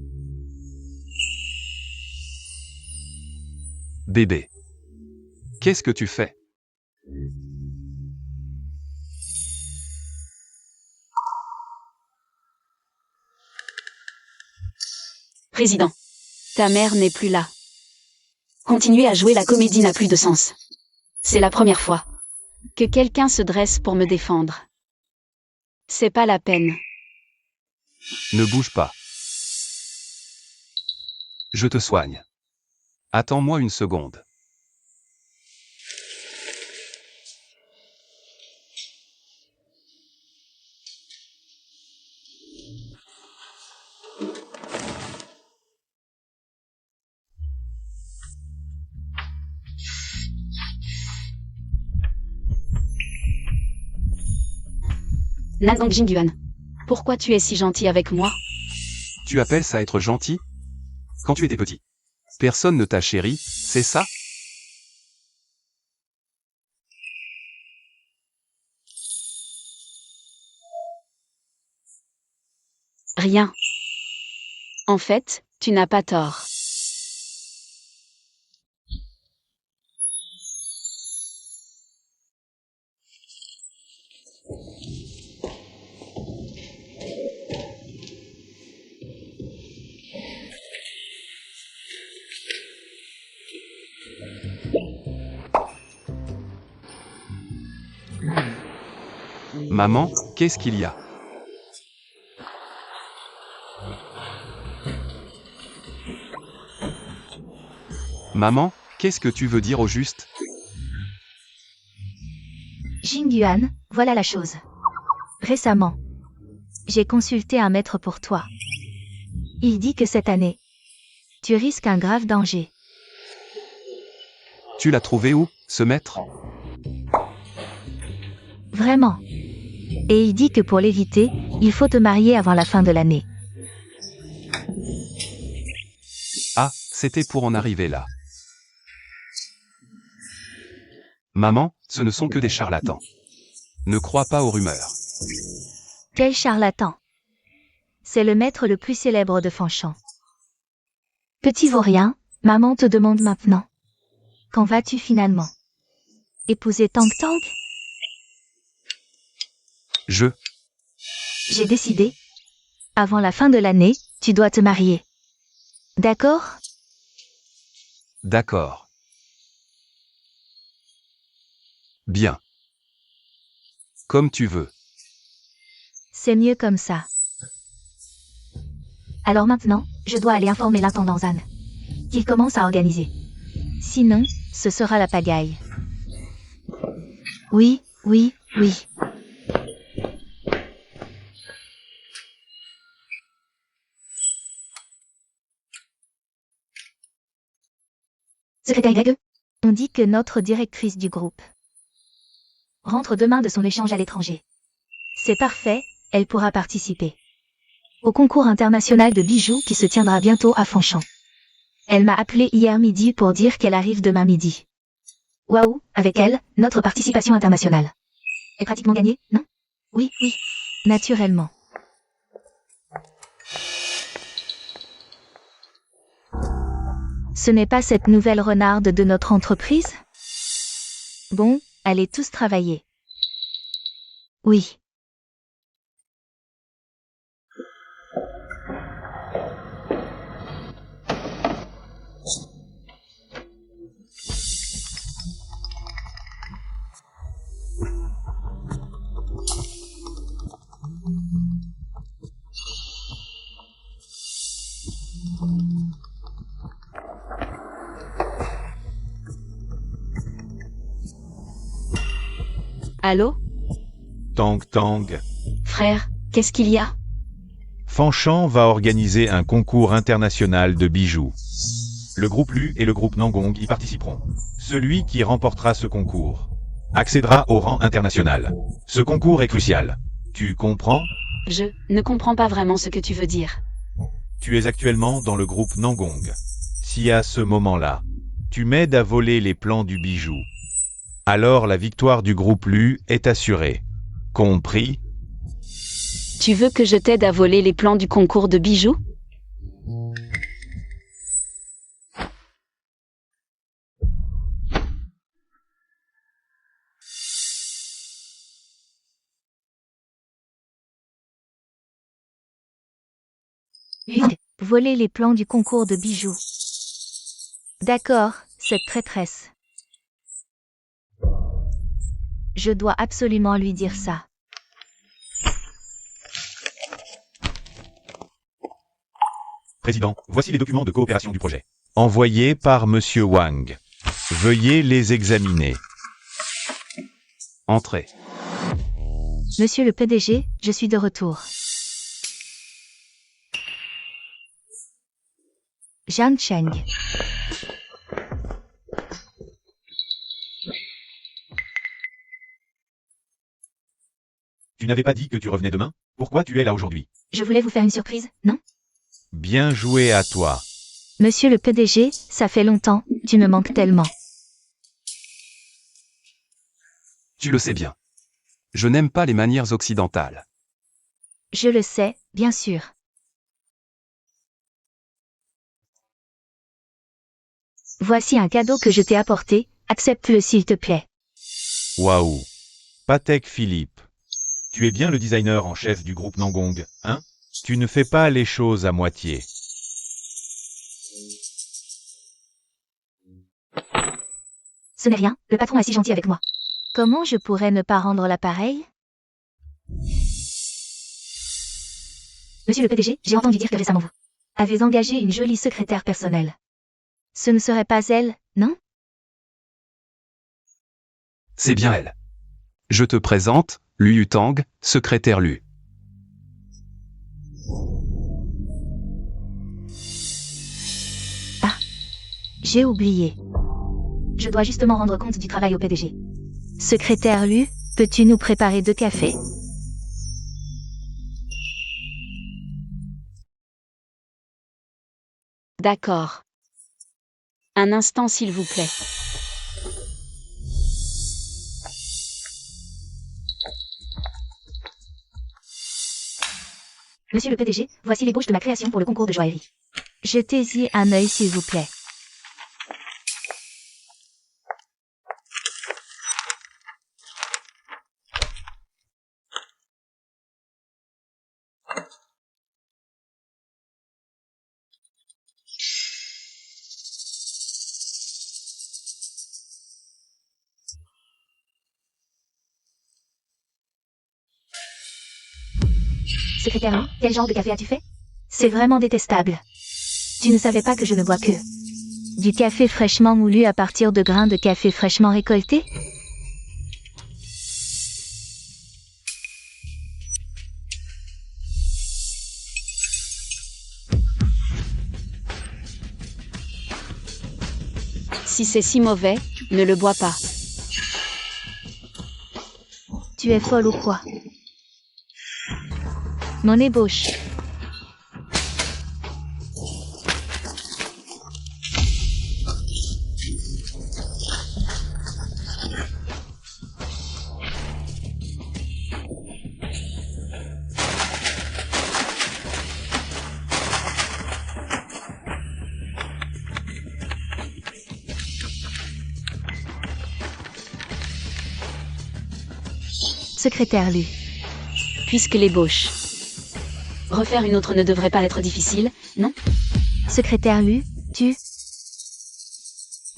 Bébé. Qu'est-ce que tu fais? Président. Ta mère n'est plus là. Continuer à jouer la comédie n'a plus de sens. C'est la première fois que quelqu'un se dresse pour me défendre. C'est pas la peine. Ne bouge pas. Je te soigne. Attends-moi une seconde. Nan Jingguan, pourquoi tu es si gentil avec moi? Tu appelles ça être gentil? Quand tu étais petit, personne ne t'a chéri, c'est ça? Rien. En fait, tu n'as pas tort. Maman, qu'est-ce qu'il y a? Maman, qu'est-ce que tu veux dire au juste? Jingguan, voilà la chose. Récemment, j'ai consulté un maître pour toi. Il dit que cette année, tu risques un grave danger. Tu l'as trouvé où, ce maître? Vraiment. Et il dit que pour l'éviter, il faut te marier avant la fin de l'année. Ah, c'était pour en arriver là. Maman, ce ne sont que des charlatans. Ne crois pas aux rumeurs. Quel charlatan! C'est le maître le plus célèbre de Fanchamp. Petit vaurien, maman te demande maintenant. Quand vas-tu finalement épouser Tang Tang? J'ai décidé. Avant la fin de l'année, tu dois te marier. D'accord? D'accord. Bien. Comme tu veux. C'est mieux comme ça. Alors maintenant, je dois aller informer l'intendant Zan. Qu'il commence à organiser. Sinon, ce sera la pagaille. Oui. Secrétaire Greg, on dit que notre directrice du groupe rentre demain de son échange à l'étranger. C'est parfait, elle pourra participer au concours international de bijoux qui se tiendra bientôt à Fanchamp. Elle m'a appelé hier midi pour dire qu'elle arrive demain midi. Waouh, avec elle, notre participation internationale est pratiquement gagnée, non? Oui, naturellement. Ce n'est pas cette nouvelle renarde de notre entreprise? Bon, allez tous travailler. Oui. Allô? Tang. Frère, qu'est-ce qu'il y a? Fanchamp va organiser un concours international de bijoux. Le groupe Lu et le groupe Nangong y participeront. Celui qui remportera ce concours accédera au rang international. Ce concours est crucial. Tu comprends? Je ne comprends pas vraiment ce que tu veux dire. Tu es actuellement dans le groupe Nangong. Si à ce moment-là, tu m'aides à voler les plans du bijou, alors la victoire du groupe Lu est assurée. Compris? Tu veux que je t'aide à voler les plans du concours de bijoux? Voler les plans du concours de bijoux. D'accord, cette traîtresse. Je dois absolument lui dire ça. Président, voici les documents de coopération du projet. Envoyés par Monsieur Wang. Veuillez les examiner. Entrez. Monsieur le PDG, je suis de retour. Jian Cheng. Tu n'avais pas dit que tu revenais demain? Pourquoi tu es là aujourd'hui? Je voulais vous faire une surprise, non? Bien joué à toi. Monsieur le PDG, ça fait longtemps, tu me manques tellement. Tu le sais bien. Je n'aime pas les manières occidentales. Je le sais, bien sûr. Voici un cadeau que je t'ai apporté, accepte-le s'il te plaît. Waouh. Patek Philippe. Tu es bien le designer en chef du groupe Nangong, hein? Tu ne fais pas les choses à moitié. Ce n'est rien, le patron est si gentil avec moi. Comment je pourrais ne pas rendre l'appareil? Monsieur le PDG, j'ai entendu dire que récemment vous Avez engagé une jolie secrétaire personnelle. Ce ne serait pas elle, non? C'est bien elle. Je te présente, Lu Yutang, secrétaire Lu. J'ai oublié. Je dois justement rendre compte du travail au PDG. Secrétaire Lu, peux-tu nous préparer 2 cafés? D'accord. Un instant s'il vous plaît. Monsieur le PDG, voici l'ébauche de ma création pour le concours de joaillerie. Jetez-y un œil s'il vous plaît. Secrétaire Lu, quel genre de café as-tu fait? C'est vraiment détestable. Tu ne savais pas que je ne bois que du café fraîchement moulu à partir de grains de café fraîchement récoltés? Si c'est si mauvais, ne le bois pas. Tu es folle ou quoi? Mon ébauche. Secrétaire Lu. Puisque l'ébauche. Refaire une autre ne devrait pas être difficile, non? Secrétaire Lu, tu...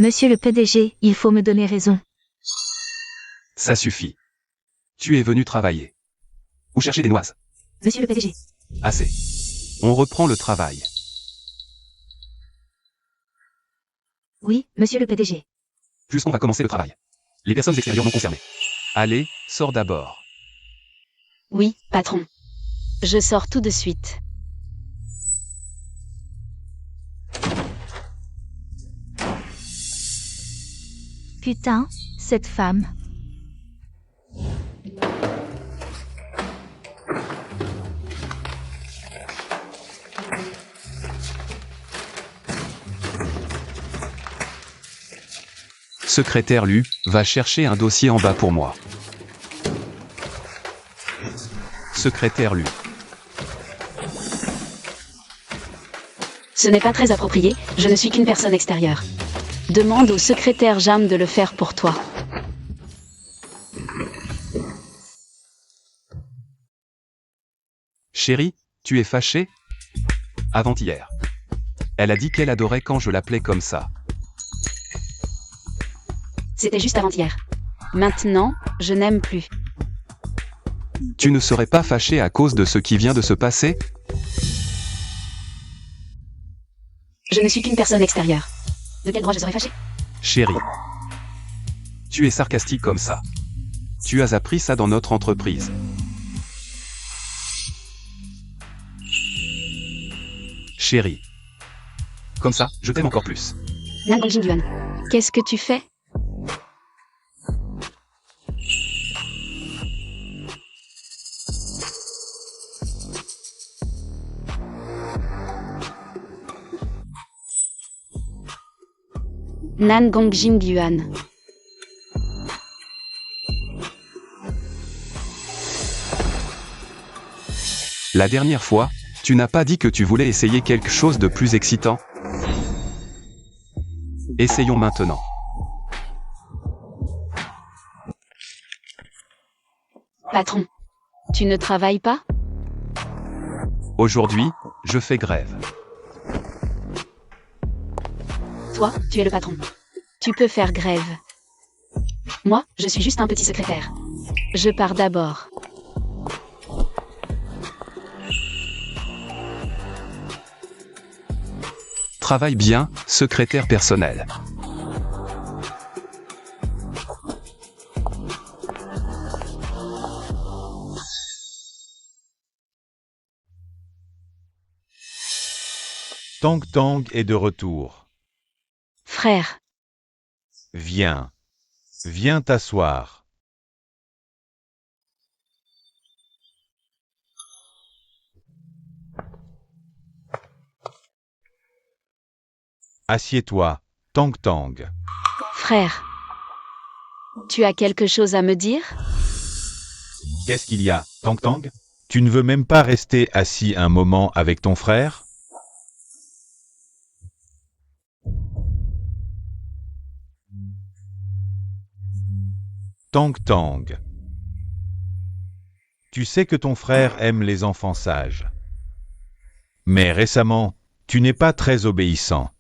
Monsieur le PDG, il faut me donner raison. Ça suffit. Tu es venu travailler. Ou chercher des noises. Monsieur le PDG. Assez. On reprend le travail. Oui, monsieur le PDG. Puisqu'on va commencer le travail. Les personnes extérieures non concernées. Allez, sors d'abord. Oui, patron. Je sors tout de suite. Putain, cette femme. Secrétaire Lu, va chercher un dossier en bas pour moi. Secrétaire Lu. Ce n'est pas très approprié, je ne suis qu'une personne extérieure. Demande au secrétaire Jam de le faire pour toi. Chérie, tu es fâchée? Avant-hier. Elle a dit qu'elle adorait quand je l'appelais comme ça. C'était juste avant-hier. Maintenant, je n'aime plus. Tu ne serais pas fâché à cause de ce qui vient de se passer? Je ne suis qu'une personne extérieure. De quel droit je serais fâchée? Chérie. Tu es sarcastique comme ça. Tu as appris ça dans notre entreprise. Chérie. Comme ça, je t'aime encore plus. Nan Gong Jingyuan, qu'est-ce que tu fais? Nan Gong Jingyuan. La dernière fois, tu n'as pas dit que tu voulais essayer quelque chose de plus excitant? Essayons maintenant. Patron, tu ne travailles pas? Aujourd'hui, je fais grève. Toi, tu es le patron. Tu peux faire grève. Moi, je suis juste un petit secrétaire. Je pars d'abord. Travaille bien, secrétaire personnel. Tang Tang est de retour. Frère, Viens. Viens t'asseoir. Assieds-toi, Tang Tang. frère. Tu as quelque chose à me dire? Qu'est-ce qu'il y a, Tang Tang? Tu ne veux même pas rester assis un moment avec ton frère? Tang Tang. Tu sais que ton frère aime les enfants sages. Mais récemment, tu n'es pas très obéissant.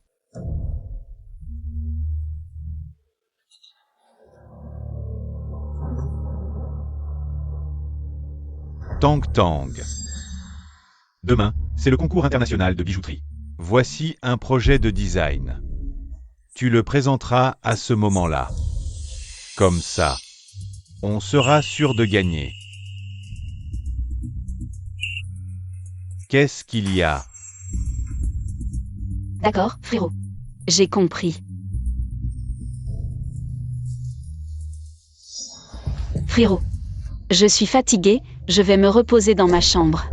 Tang Tang. Demain, c'est le concours international de bijouterie. Voici un projet de design. Tu le présenteras à ce moment-là. Comme ça. On sera sûr de gagner. Qu'est-ce qu'il y a? D'accord, frérot. J'ai compris. Frérot. Je suis fatigué, je vais me reposer dans ma chambre.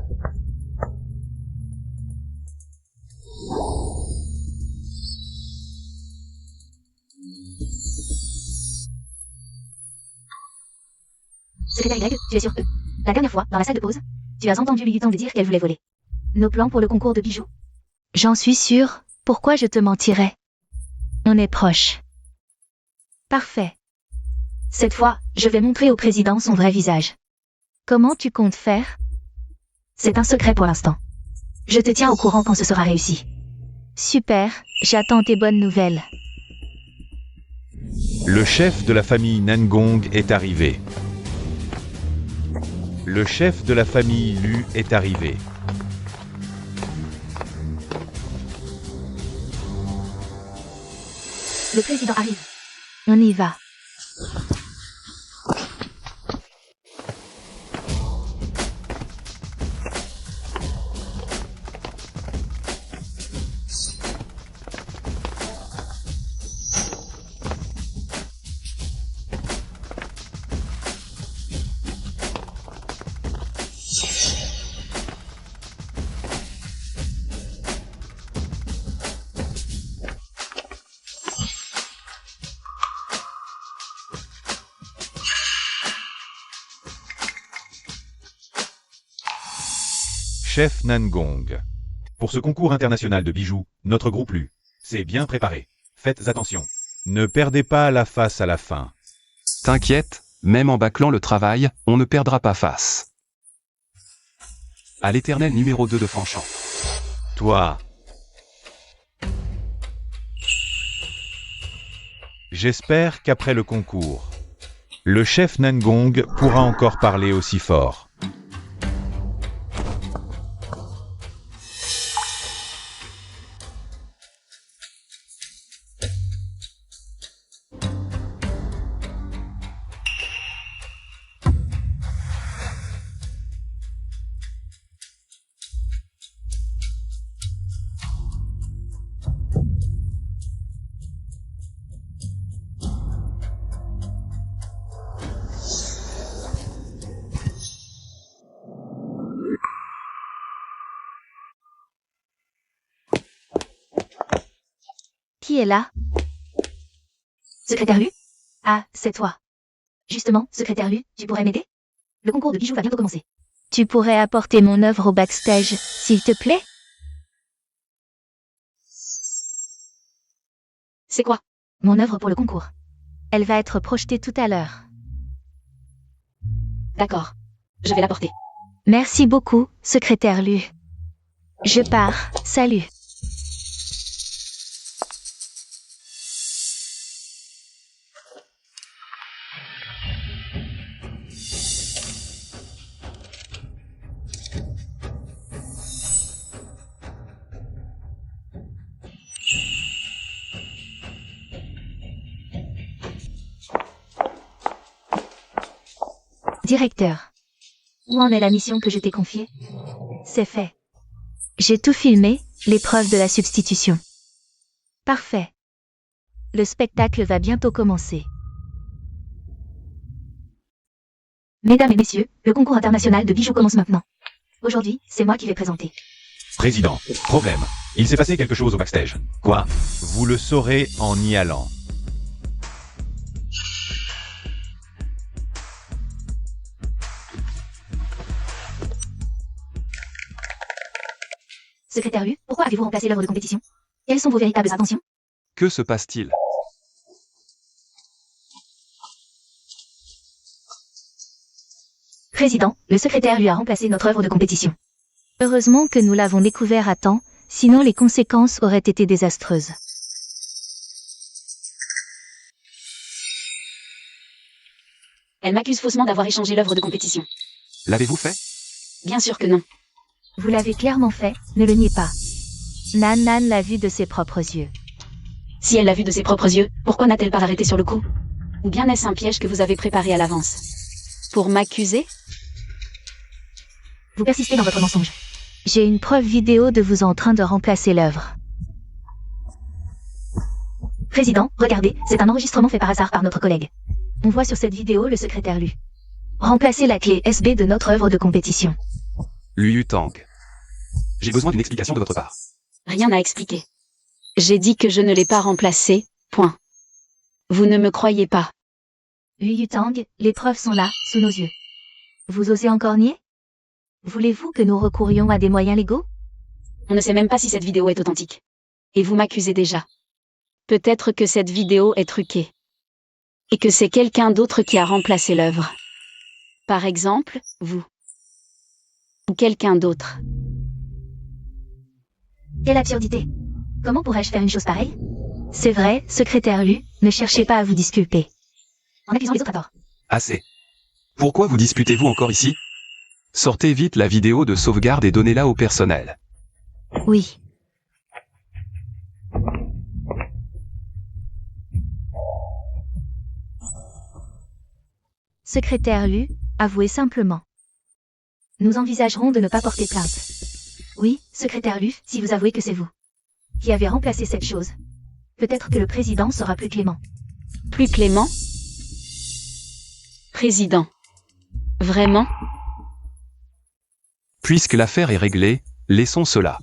Secrétaire Y, tu es sûr que... La dernière fois, dans la salle de pause, tu as entendu Liu Tang dire qu'elle voulait voler. Nos plans pour le concours de bijoux. J'en suis sûre, pourquoi je te mentirais? On est proches. Parfait. Cette fois, je vais montrer au président son vrai visage. Comment tu comptes faire? C'est un secret pour l'instant. Je te tiens au courant quand ce sera réussi. Super, j'attends tes bonnes nouvelles. Le chef de la famille Nangong est arrivé. Le chef de la famille Lu est arrivé. Le président arrive. On y va. Chef Nangong. Pour ce concours international de bijoux, notre groupe Lu s'est bien préparé. Faites attention. Ne perdez pas la face à la fin. T'inquiète, même en bâclant le travail, on ne perdra pas face. À l'éternel numéro 2 de Fanchamp. Toi. J'espère qu'après le concours, le chef Nangong pourra encore parler aussi fort. Qui est là? Secrétaire Lu? Ah, c'est toi. Justement, secrétaire Lu, tu pourrais m'aider? Le concours de bijoux va bientôt commencer. Tu pourrais apporter mon œuvre au backstage, s'il te plaît? C'est quoi? Mon œuvre pour le concours. Elle va être projetée tout à l'heure. D'accord. Je vais l'apporter. Merci beaucoup, secrétaire Lu. Je pars, salut. Directeur. Où en est la mission que je t'ai confiée? C'est fait. J'ai tout filmé, l'épreuve de la substitution. Parfait. Le spectacle va bientôt commencer. Mesdames et messieurs, le concours international de bijoux commence maintenant. Aujourd'hui, c'est moi qui vais présenter. Président, problème. Il s'est passé quelque chose au backstage. Quoi? Vous le saurez en y allant. Secrétaire Lu, pourquoi avez-vous remplacé l'œuvre de compétition? Quelles sont vos véritables intentions? Que se passe-t-il? Président, le secrétaire Lu a remplacé notre œuvre de compétition. Heureusement que nous l'avons découvert à temps, sinon les conséquences auraient été désastreuses. Elle m'accuse faussement d'avoir échangé l'œuvre de compétition. L'avez-vous fait? Bien sûr que non. Vous l'avez clairement fait, ne le niez pas. Nan l'a vu de ses propres yeux. Si elle l'a vu de ses propres yeux, pourquoi n'a-t-elle pas arrêté sur le coup? Ou bien est-ce un piège que vous avez préparé à l'avance? Pour m'accuser? Vous persistez dans votre mensonge. J'ai une preuve vidéo de vous en train de remplacer l'œuvre. Président, regardez, c'est un enregistrement fait par hasard par notre collègue. On voit sur cette vidéo le secrétaire Lu remplacer la clé SB de notre œuvre de compétition. Lu Yutang. J'ai besoin d'une explication de votre part. Rien à expliquer. J'ai dit que je ne l'ai pas remplacé, point. Vous ne me croyez pas. Lu Yutang, les preuves sont là, sous nos yeux. Vous osez encore nier? Voulez-vous que nous recourions à des moyens légaux? On ne sait même pas si cette vidéo est authentique. Et vous m'accusez déjà. Peut-être que cette vidéo est truquée. Et que c'est quelqu'un d'autre qui a remplacé l'œuvre. Par exemple, vous. Ou quelqu'un d'autre. Quelle absurdité! Comment pourrais-je faire une chose pareille? C'est vrai, secrétaire Lu, ne cherchez pas à vous disculper. En accusant les autres à tort. Assez. Pourquoi vous disputez-vous encore ici? Sortez vite la vidéo de sauvegarde et donnez-la au personnel. Oui. Secrétaire Lu, avouez simplement. Nous envisagerons de ne pas porter plainte. Oui, secrétaire Lu, si vous avouez que c'est vous qui avez remplacé cette chose. Peut-être que le président sera plus clément. Plus clément? Président. Vraiment? Puisque l'affaire est réglée, laissons cela.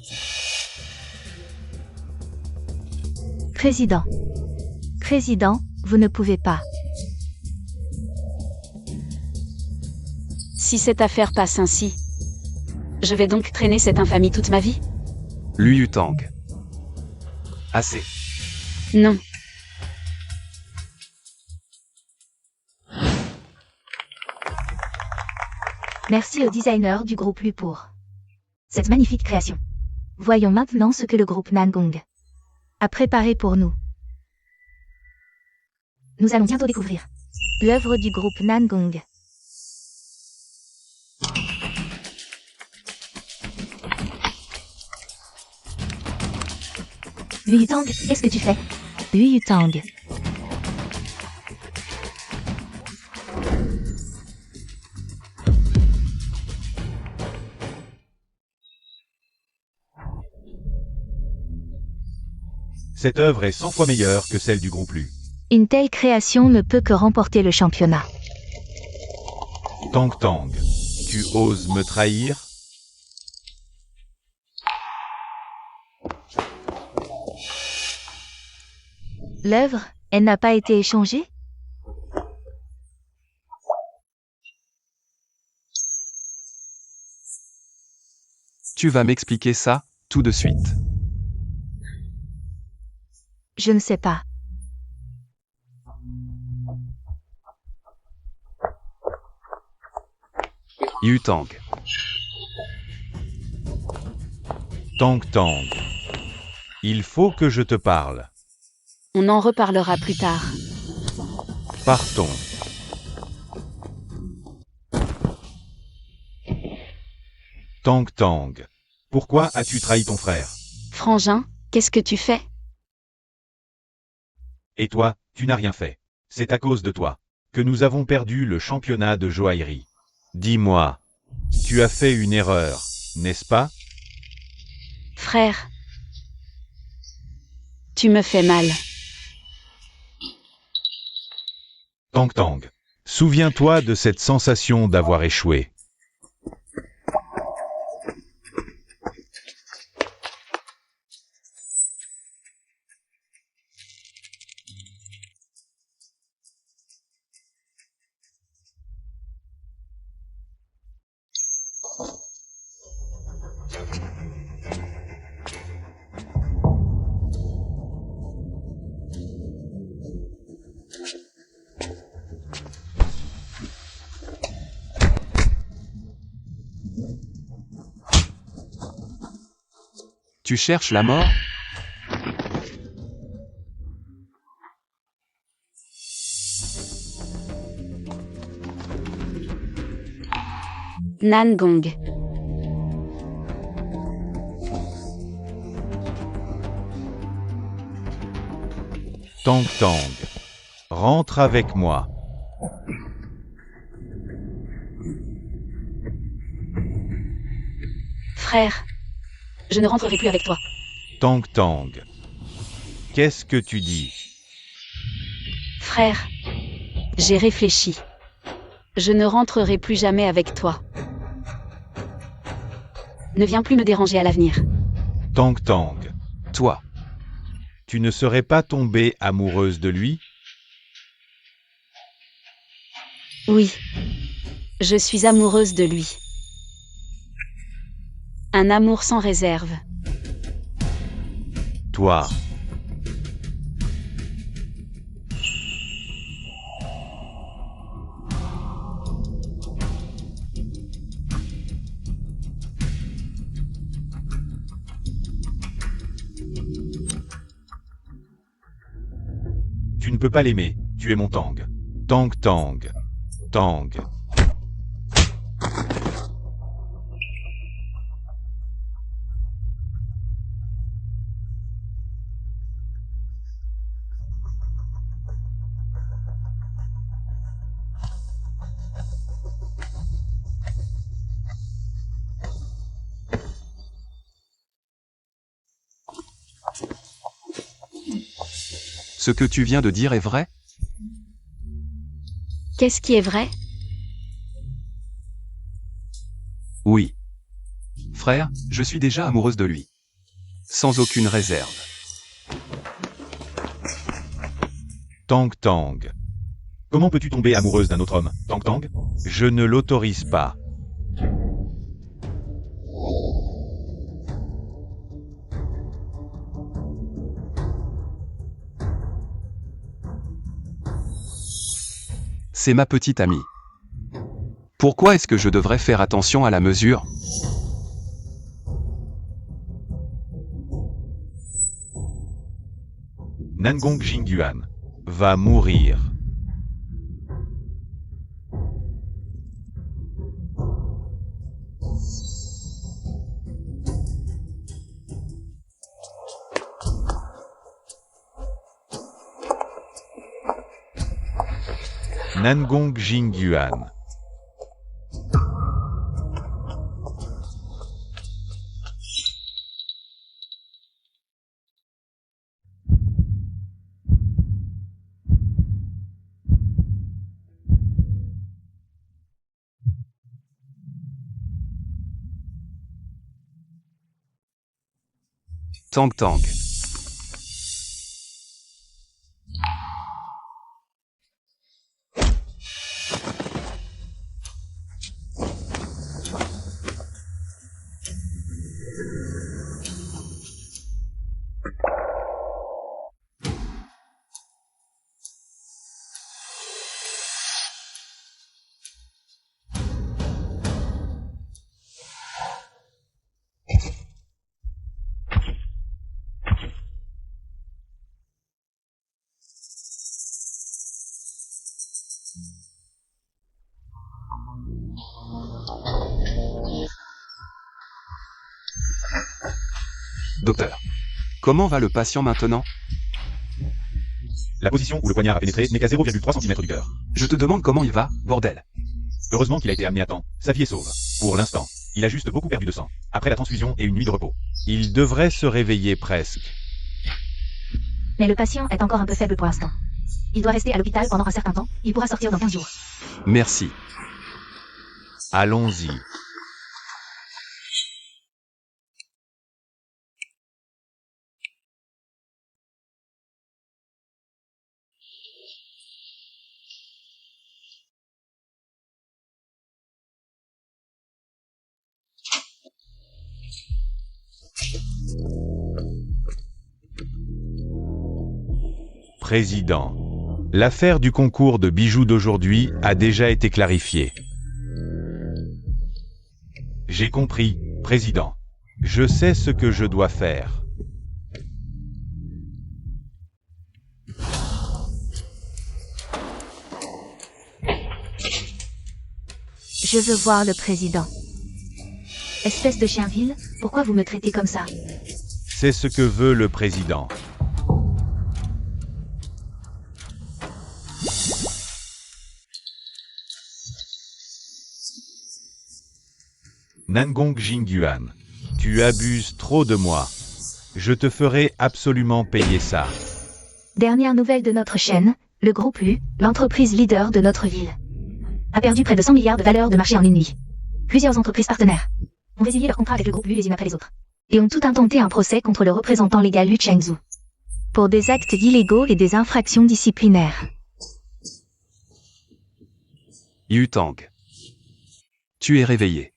Président. Président, vous ne pouvez pas. Si cette affaire passe ainsi, je vais donc traîner cette infamie toute ma vie? Lu Yutang. Assez. Non. Merci au designer du groupe Lu pour cette magnifique création. Voyons maintenant ce que le groupe Nangong a préparé pour nous. Nous allons bientôt découvrir. L'œuvre du groupe Nangong. Yu Yutang, qu'est-ce que tu fais? Yu Yutang. Cette œuvre est 100 fois meilleure que celle du groupe Lu. Une telle création ne peut que remporter le championnat. Tang Tang, tu oses me trahir? L'œuvre, elle n'a pas été échangée? Tu vas m'expliquer ça, tout de suite. Je ne sais pas. Yutang. Tang Tang. Il faut que je te parle. On en reparlera plus tard. Partons. Tang Tang. Pourquoi as-tu trahi ton frère? Frangin, qu'est-ce que tu fais? Et toi, tu n'as rien fait. C'est à cause de toi que nous avons perdu le championnat de joaillerie. Dis-moi, tu as fait une erreur, n'est-ce pas? Frère. Tu me fais mal. Tang Tang. Souviens-toi de cette sensation d'avoir échoué. Tu cherches la mort? Nangong. Tang Tang. Rentre avec moi. Frère. Je ne rentrerai plus avec toi. Tang Tang. Qu'est-ce que tu dis? Frère. J'ai réfléchi. Je ne rentrerai plus jamais avec toi. Ne viens plus me déranger à l'avenir. Tang Tang. Toi. Tu ne serais pas tombée amoureuse de lui? Oui. Je suis amoureuse de lui. Un amour sans réserve. Toi. Tu ne peux pas l'aimer, tu es mon Tang. Tang Tang. Tang. Ce que tu viens de dire est vrai? Qu'est-ce qui est vrai? Oui. Frère, je suis déjà amoureuse de lui. Sans aucune réserve. Tang Tang. Comment peux-tu tomber amoureuse d'un autre homme, Tang Tang? Je ne l'autorise pas. C'est ma petite amie. Pourquoi est-ce que je devrais faire attention à la mesure? Nangong Jingyuan. va mourir. Nangong Jingyuan. Tang Tang. Docteur. Comment va le patient maintenant? La position où le poignard a pénétré n'est qu'à 0,3 cm du cœur. Je te demande comment il va, bordel. Heureusement qu'il a été amené à temps. Sa vie est sauve. Pour l'instant. Il a juste beaucoup perdu de sang. Après la transfusion et une nuit de repos. Il devrait se réveiller presque. Mais le patient est encore un peu faible pour l'instant. Il doit rester à l'hôpital pendant un certain temps. Il pourra sortir dans 15 jours. Merci. Allons-y. Président. L'affaire du concours de bijoux d'aujourd'hui a déjà été clarifiée. J'ai compris, Président. Je sais ce que je dois faire. Je veux voir le président. Espèce de chien-vil, pourquoi vous me traitez comme ça? C'est ce que veut le Président. Nangong Jingyuan, tu abuses trop de moi. Je te ferai absolument payer ça. Dernière nouvelle de notre chaîne, le groupe U, l'entreprise leader de notre ville, a perdu près de 100 milliards de valeur de marché en une nuit. Plusieurs entreprises partenaires ont résilié leur contrat avec le groupe U les unes après les autres, et ont tout intenté un procès contre le représentant légal Lu Chengzhu. Pour des actes illégaux et des infractions disciplinaires. Yu Tang. Tu es réveillé.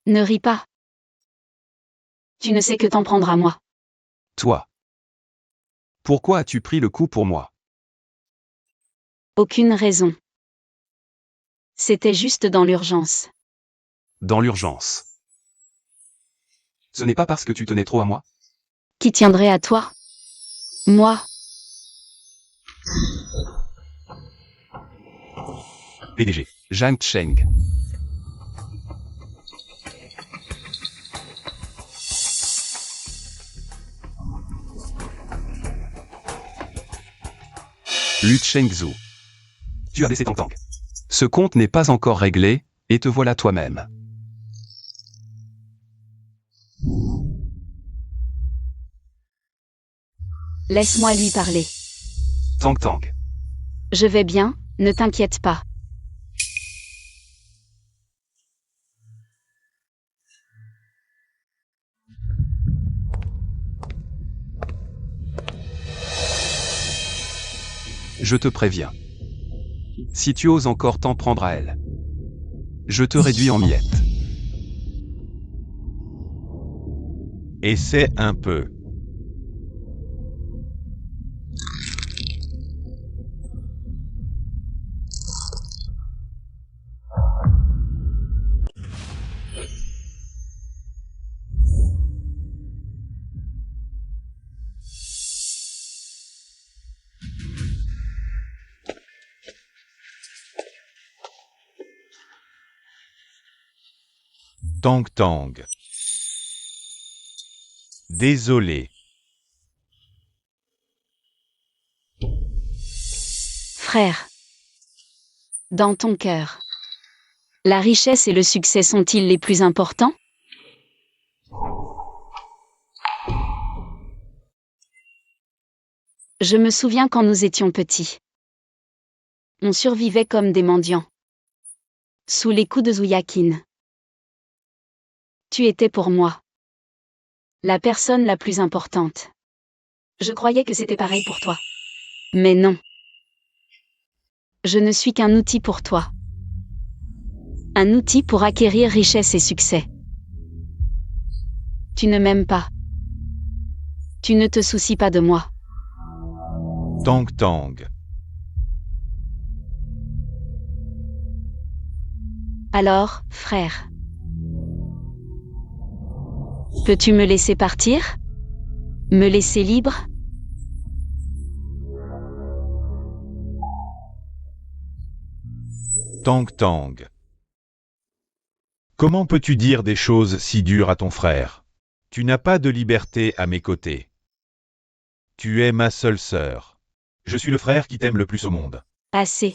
Ne ris pas. Tu ne sais que t'en prendre à moi. Toi. Pourquoi as-tu pris le coup pour moi? Aucune raison. C'était juste dans l'urgence. Dans l'urgence. Ce n'est pas parce que tu tenais trop à moi? Qui tiendrait à toi? Moi. PDG. Zhang Cheng. Lu Chengzhu. Tu as laissé Tang Tang. Ce compte n'est pas encore réglé, et te voilà toi-même. Laisse-moi lui parler. Tang Tang. Je vais bien, ne t'inquiète pas. Je te préviens. Si tu oses encore t'en prendre à elle, je te réduis en miettes. Essaie un peu. Tang Tang. Désolé. Frère. Dans ton cœur. La richesse et le succès sont-ils les plus importants? Je me souviens quand nous étions petits. On survivait comme des mendiants. Sous les coups de Zouyakin. Tu étais pour moi la personne la plus importante. Je croyais que c'était pareil pour toi. Mais non. Je ne suis qu'un outil pour toi. Un outil pour acquérir richesse et succès. Tu ne m'aimes pas. Tu ne te soucies pas de moi. Tang Tang. Alors, frère. Peux-tu me laisser partir? Me laisser libre? Tang Tang. Comment peux-tu dire des choses si dures à ton frère? Tu n'as pas de liberté à mes côtés. Tu es ma seule sœur. Je suis le frère qui t'aime le plus au monde. Assez.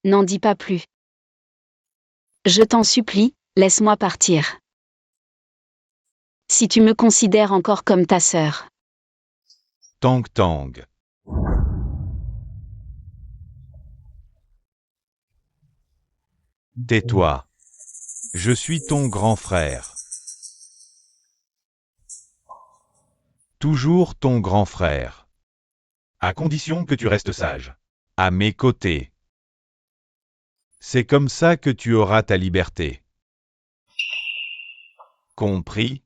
N'en dis pas plus. Je t'en supplie, laisse-moi partir. Si tu me considères encore comme ta sœur. Tang Tang. Tais-toi. Je suis ton grand frère. Toujours ton grand frère. À condition que tu restes sage. À mes côtés. C'est comme ça que tu auras ta liberté. Compris?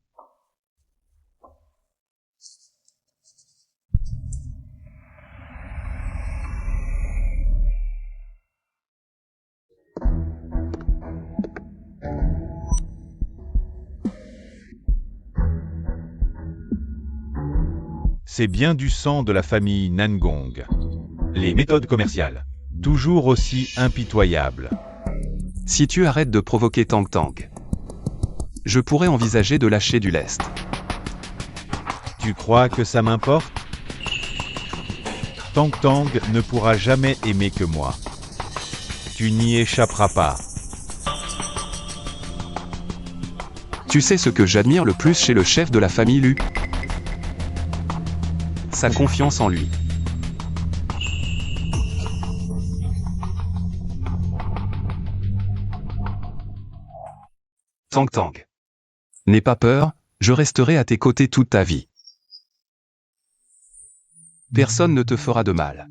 C'est bien du sang de la famille Nangong. Les méthodes commerciales, toujours aussi impitoyables. Si tu arrêtes de provoquer Tang Tang, je pourrais envisager de lâcher du lest. Tu crois que ça m'importe? Tang Tang ne pourra jamais aimer que moi. Tu n'y échapperas pas. Tu sais ce que j'admire le plus chez le chef de la famille Lu? Sa confiance en lui. Tang Tang. N'aie pas peur, je resterai à tes côtés toute ta vie. Personne ne te fera de mal.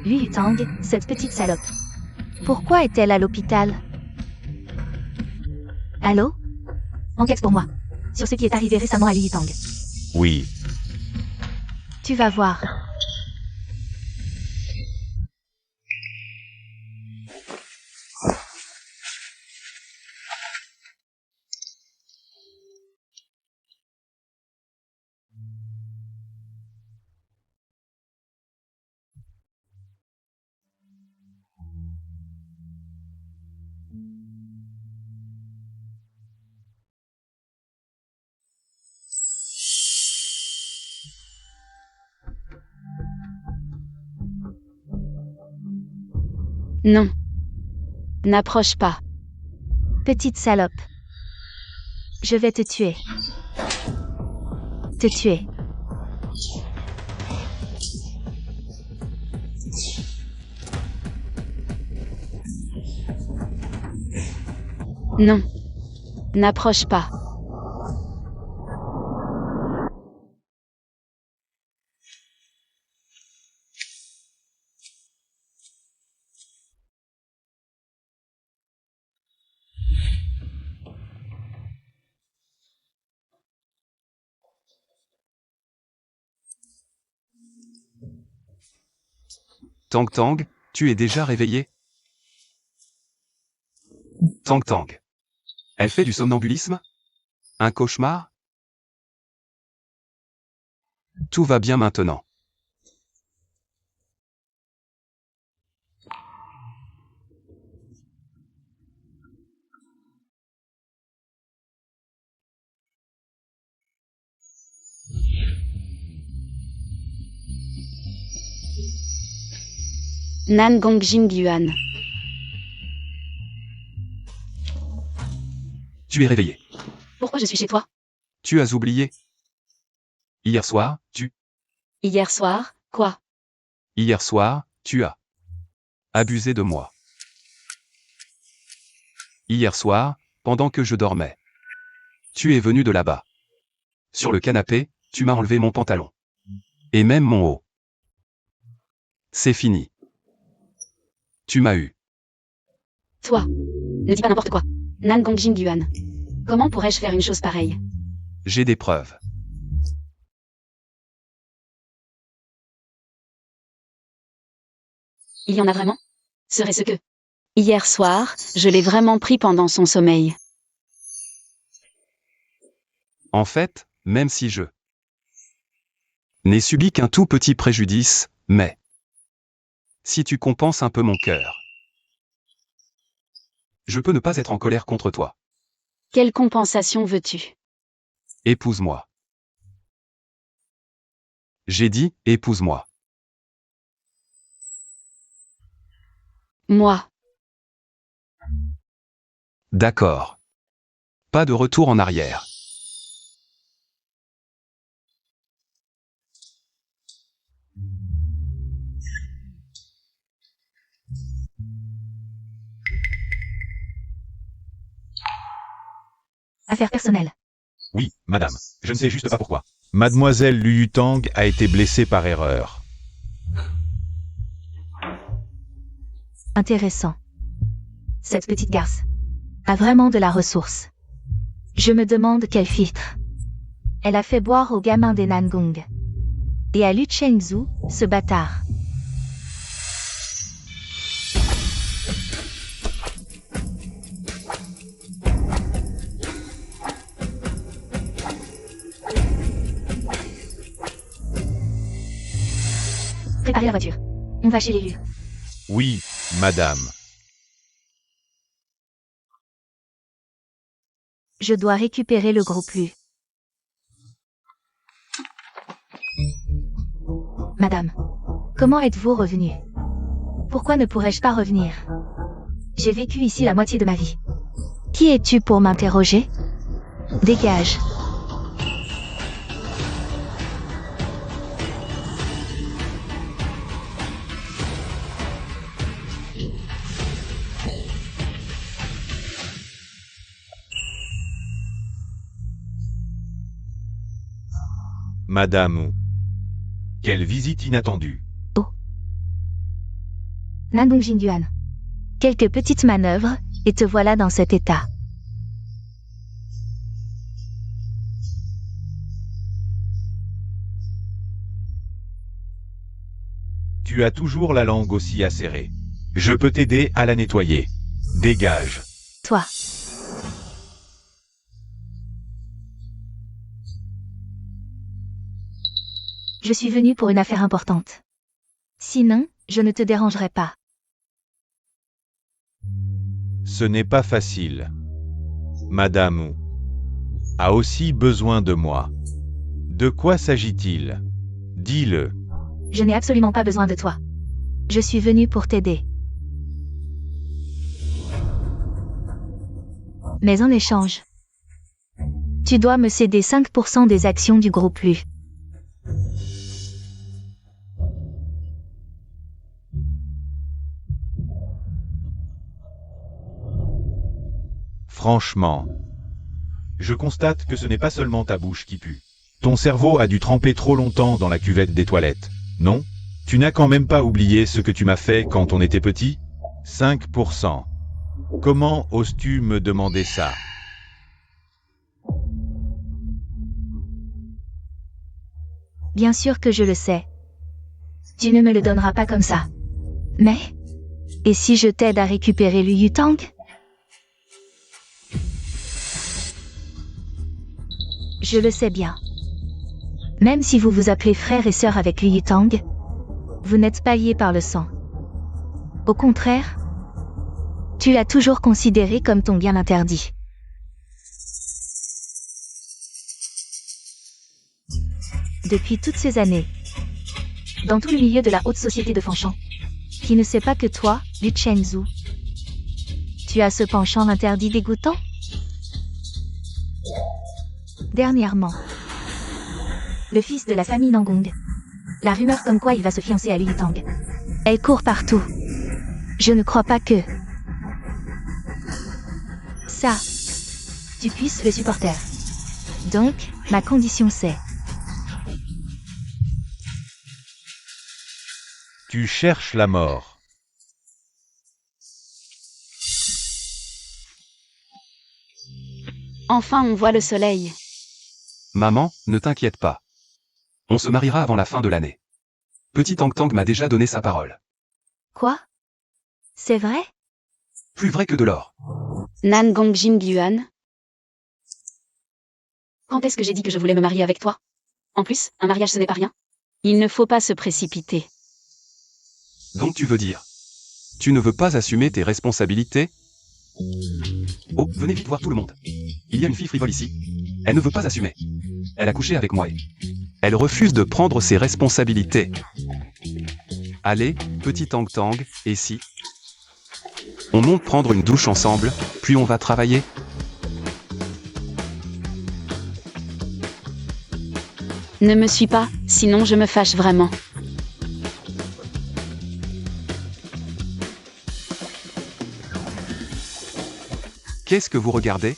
Yu Tang, cette petite salope. Pourquoi est-elle à l'hôpital? Allô? Enquête pour moi. Sur ce qui est arrivé récemment à Yu Tang. Oui. Tu vas voir. Non. N'approche pas. Petite salope. Je vais te tuer. Te tuer. Non. N'approche pas. Tang Tang, tu es déjà réveillé? Tang Tang. Elle fait du somnambulisme? Un cauchemar? Tout va bien maintenant. Nan Gongjin Yuan. Tu es réveillé. Pourquoi je suis chez toi? Tu as oublié. Hier soir, Hier soir, quoi? Hier soir, tu as abusé de moi. Hier soir, pendant que je dormais. Tu es venu de là-bas. Sur le canapé, tu m'as enlevé mon pantalon. Et même mon haut. C'est fini. Tu m'as eu. Toi. Ne dis pas n'importe quoi. Nan Gongjin Yuan. Comment pourrais-je faire une chose pareille? J'ai des preuves. Il y en a vraiment? Serait-ce que... Hier soir, je l'ai vraiment pris pendant son sommeil. En fait, même si je n'ai subi qu'un tout petit préjudice, mais si tu compenses un peu mon cœur, je peux ne pas être en colère contre toi. Quelle compensation veux-tu? Épouse-moi. J'ai dit, épouse-moi. Moi. D'accord. Pas de retour en arrière. Affaires personnelles. Oui, madame. Je ne sais juste pas pourquoi. Mademoiselle Lu Yutang a été blessée par erreur. Intéressant. Cette petite garce a vraiment de la ressource. Je me demande quel filtre. Elle a fait boire aux gamins des Nangong. Et à Lu Chengzhu, ce bâtard. Préparez la voiture. On va chez l'élu. Oui, madame. Je dois récupérer le gros plus. Madame, comment êtes-vous revenue? Pourquoi ne pourrais-je pas revenir? J'ai vécu ici la moitié de ma vie. Qui es-tu pour m'interroger? Dégage. Madame. Quelle visite inattendue. Nandong Jingyuan. Quelques petites manœuvres, et te voilà dans cet état. Tu as toujours la langue aussi acérée. Je peux t'aider à la nettoyer. Dégage. Toi. Je suis venue pour une affaire importante. Sinon, je ne te dérangerai pas. Ce n'est pas facile. Madame a aussi besoin de moi. De quoi s'agit-il? Dis-le. Je n'ai absolument pas besoin de toi. Je suis venue pour t'aider. Mais en échange, tu dois me céder 5% des actions du groupe Lu. Franchement, je constate que ce n'est pas seulement ta bouche qui pue. Ton cerveau a dû tremper trop longtemps dans la cuvette des toilettes, non? Tu n'as quand même pas oublié ce que tu m'as fait quand on était petit? 5%. Comment oses-tu me demander ça? Bien sûr que je le sais. Tu ne me le donneras pas comme ça. Mais, et si je t'aide à récupérer Lu Yutang? Je le sais bien. Même si vous vous appelez frère et sœur avec Lu Yutang, vous n'êtes pas liés par le sang. Au contraire, tu l'as toujours considéré comme ton bien interdit. Depuis toutes ces années, dans tout le milieu de la haute société de Fanchan, qui ne sait pas que toi, Lu Chenzhou, tu as ce penchant interdit dégoûtant? Dernièrement, le fils de la famille Nangong, la rumeur comme quoi il va se fiancer à Lu Yutang, elle court partout. Je ne crois pas que ça, tu puisses le supporter. Donc, ma condition c'est... Tu cherches la mort. Enfin on voit le soleil. Maman, ne t'inquiète pas. On se mariera avant la fin de l'année. Petit Tang Tang m'a déjà donné sa parole. Quoi? C'est vrai? Plus vrai que de l'or. Nan Gong Jingyuan. Quand est-ce que j'ai dit que je voulais me marier avec toi? En plus, un mariage ce n'est pas rien. Il ne faut pas se précipiter. Donc tu veux dire, tu ne veux pas assumer tes responsabilités? Oh, venez vite voir tout le monde. Il y a une fille frivole ici. Elle ne veut pas assumer. Elle a couché avec moi et... elle refuse de prendre ses responsabilités. Allez, petit Tang Tang, et si on monte prendre une douche ensemble, puis on va travailler? Ne me suis pas, sinon je me fâche vraiment. Qu'est-ce que vous regardez?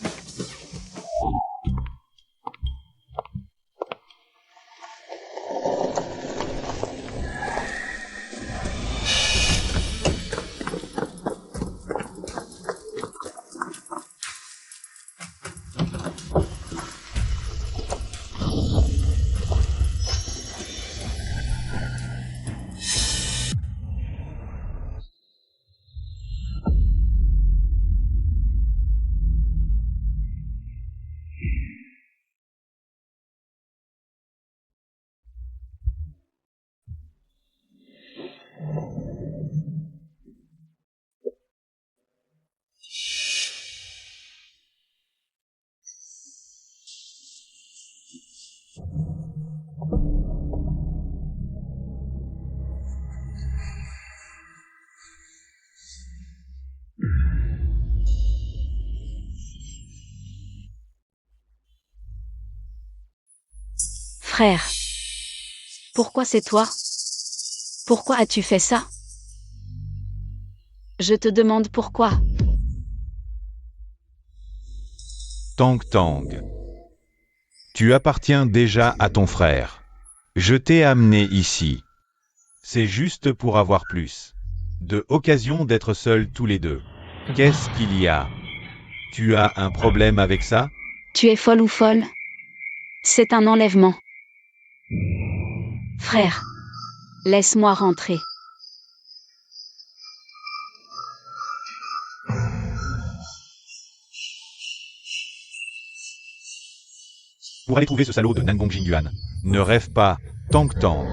Frère. Pourquoi c'est toi? Pourquoi as-tu fait ça? Je te demande pourquoi. Tang Tang. Tu appartiens déjà à ton frère. Je t'ai amené ici. C'est juste pour avoir plus de occasion d'être seuls tous les deux. Qu'est-ce qu'il y a? Tu as un problème avec ça? Tu es folle ou folle? C'est un enlèvement. Frère. Laisse-moi rentrer. Pour aller trouver ce salaud de Nangong Jingyuan. Ne rêve pas, Tang Tang.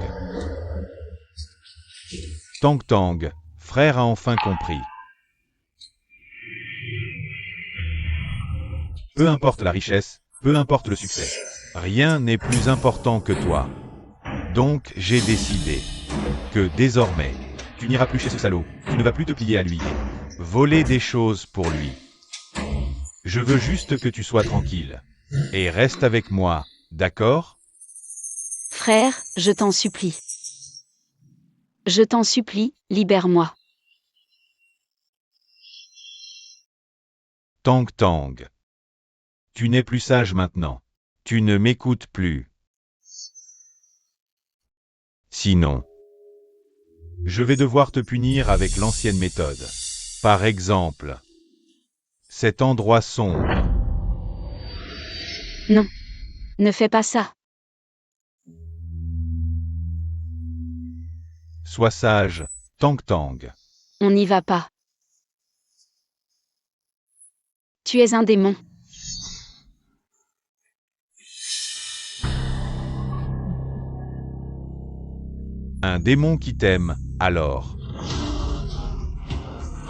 Tang Tang, frère a enfin compris. Peu importe la richesse, peu importe le succès, rien n'est plus important que toi. Donc j'ai décidé que désormais, tu n'iras plus chez ce salaud, tu ne vas plus te plier à lui, voler des choses pour lui. Je veux juste que tu sois tranquille. Et reste avec moi, d'accord? Frère, je t'en supplie. Je t'en supplie, libère-moi. Tang Tang. Tu n'es plus sage maintenant. Tu ne m'écoutes plus. Sinon, je vais devoir te punir avec l'ancienne méthode. Par exemple, cet endroit sombre. Non. Ne fais pas ça. Sois sage, Tang Tang. On n'y va pas. Tu es un démon. Un démon qui t'aime, alors.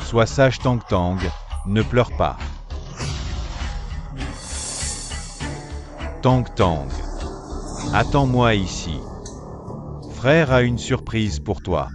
Sois sage Tang Tang, ne pleure pas. Tang Tang. Attends-moi ici. Frère a une surprise pour toi.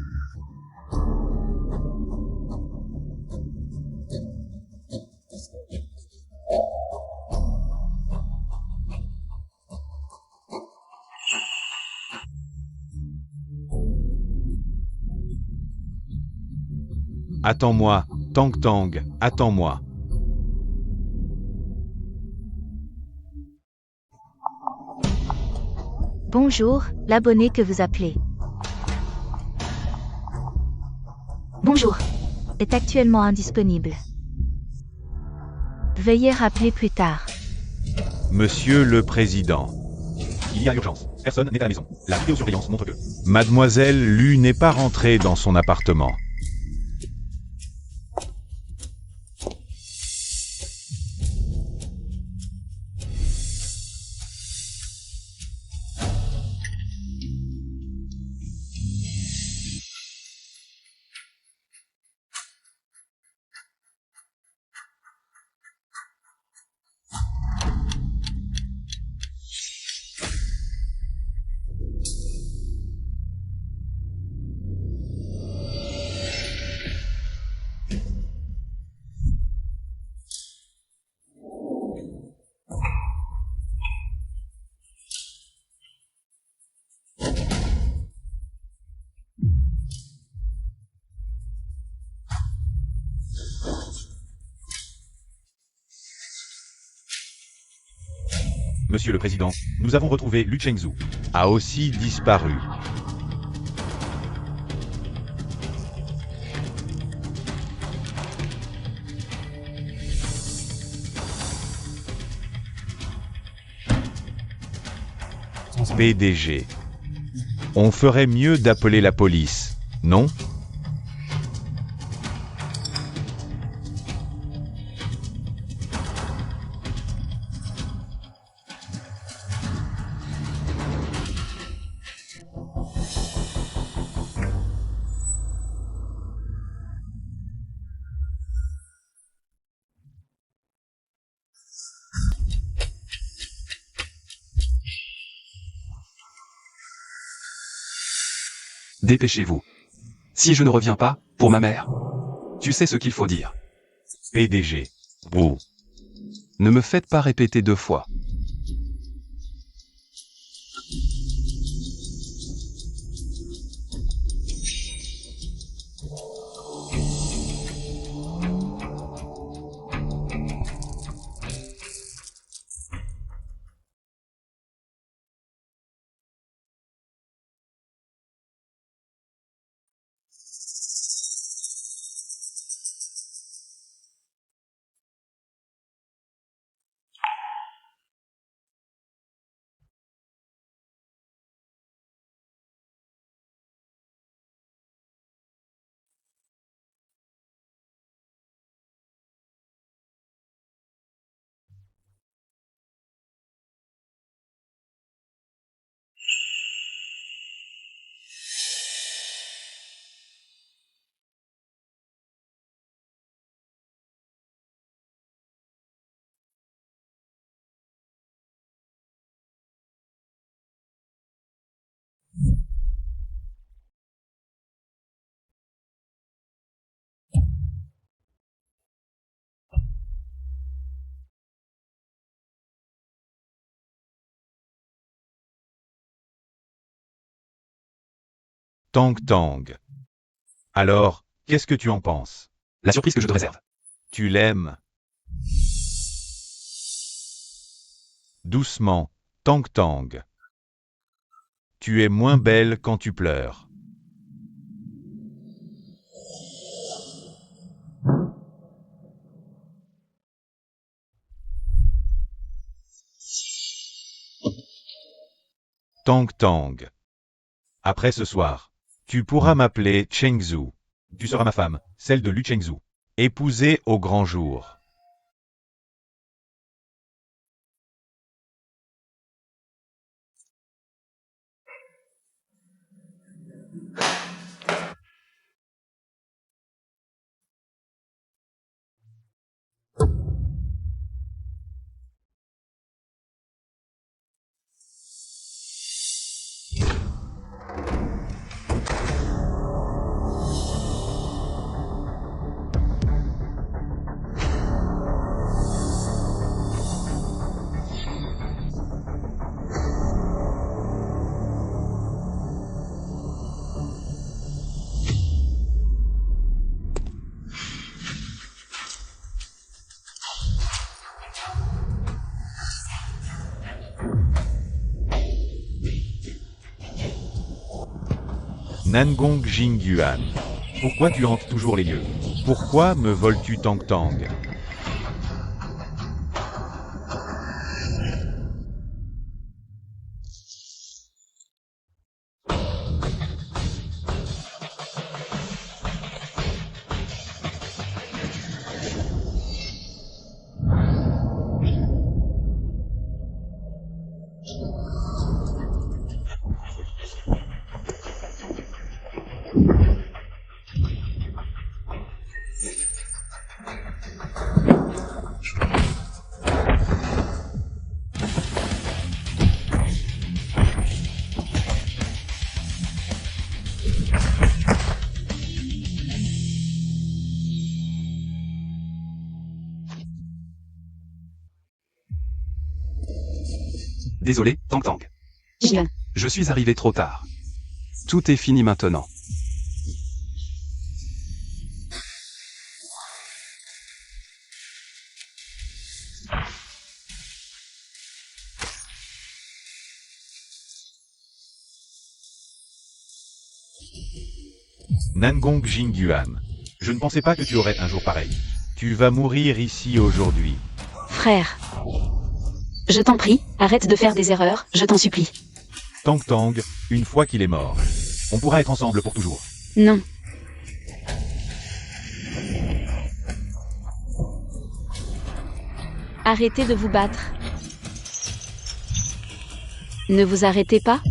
Attends-moi, Tang Tang, attends-moi. Bonjour, l'abonné que vous appelez Bonjour. est actuellement indisponible. Veuillez rappeler plus tard. Monsieur le Président. Il y a urgence. Personne n'est à la maison. La vidéosurveillance montre que Mademoiselle Lu n'est pas rentrée dans son appartement. Monsieur le Président, nous avons retrouvé Lu Chengzhu. A aussi disparu. PDG. On ferait mieux d'appeler la police, non? Dépêchez-vous. Si je ne reviens pas, pour ma mère. Tu sais ce qu'il faut dire. PDG. Vous. Ne me faites pas répéter 2 fois. Tang Tang. Alors, qu'est-ce que tu en penses? La surprise que je te réserve. Tu l'aimes? Doucement, Tang Tang. Tu es moins belle quand tu pleures. Tang Tang. Après ce soir, tu pourras m'appeler Chengzhu. Tu seras ma femme, celle de Lu Chengzu. Épousée au grand jour. Nangong Jingyuan. Pourquoi tu hantes toujours les lieux? Pourquoi me voles-tu Tang Tang? Désolé, Tang Tang. Jingyuan. Je suis arrivé trop tard. Tout est fini maintenant. Nangong Jingyuan. Je ne pensais pas que tu aurais un jour pareil. Tu vas mourir ici aujourd'hui. Frère. Je t'en prie, arrête de faire des erreurs, je t'en supplie. Tang Tang, une fois qu'il est mort, on pourra être ensemble pour toujours. Non. Arrêtez de vous battre. Ne vous arrêtez pas.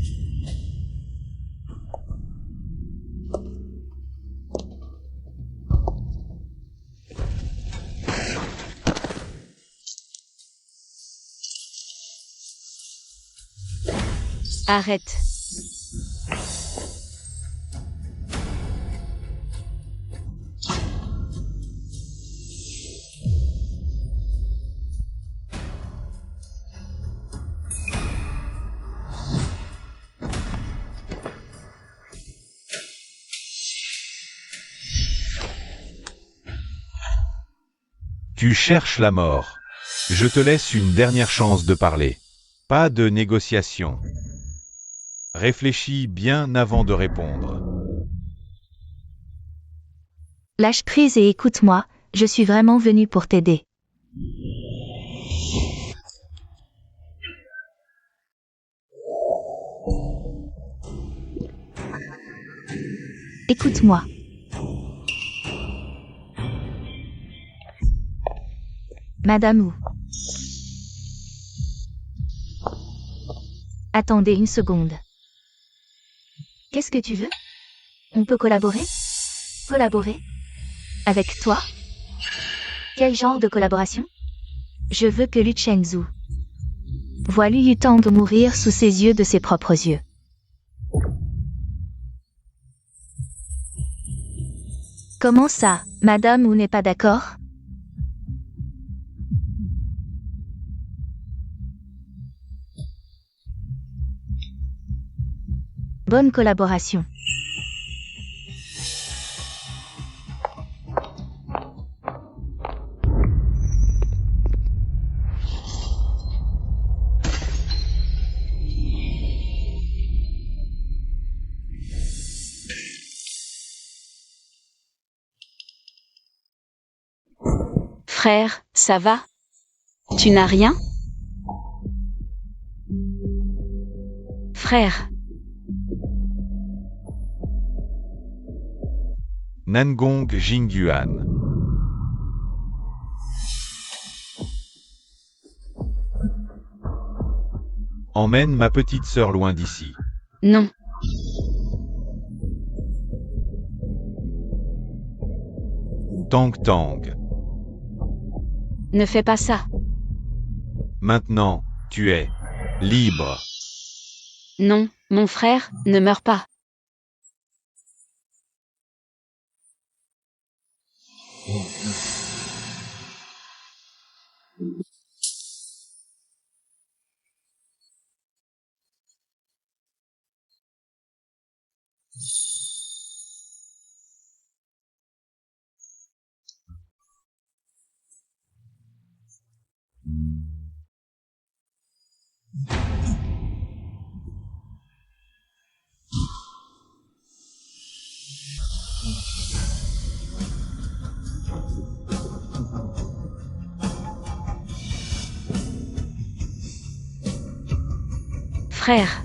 Arrête. Tu cherches la mort. Je te laisse une dernière chance de parler. Pas de négociation. Réfléchis bien avant de répondre. Lâche prise et écoute-moi, je suis vraiment venu pour t'aider. Écoute-moi. Madame Wu. Attendez une seconde. Qu'est-ce que tu veux? On peut collaborer? Collaborer? Avec toi? Quel genre de collaboration? Je veux que Lu Chengzu voie Lu Yutang mourir sous ses yeux de ses propres yeux. Comment ça, Madame Wu n'est pas d'accord? Bonne collaboration. Frère, ça va? Tu n'as rien? Frère. Nangong Jingyuan. Emmène ma petite sœur loin d'ici. Non. Tang Tang. Ne fais pas ça. Maintenant, tu es libre. Non, mon frère, ne meurs pas. Frère.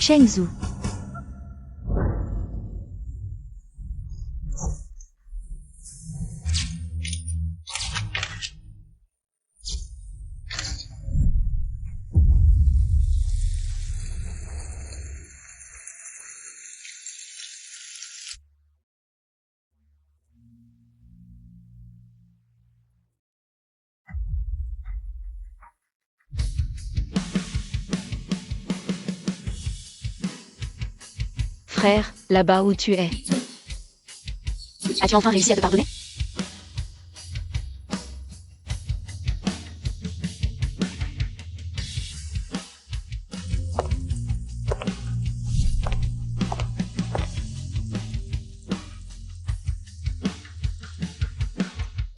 Chengzu. Frère, là-bas où tu es. As-tu enfin réussi à te pardonner?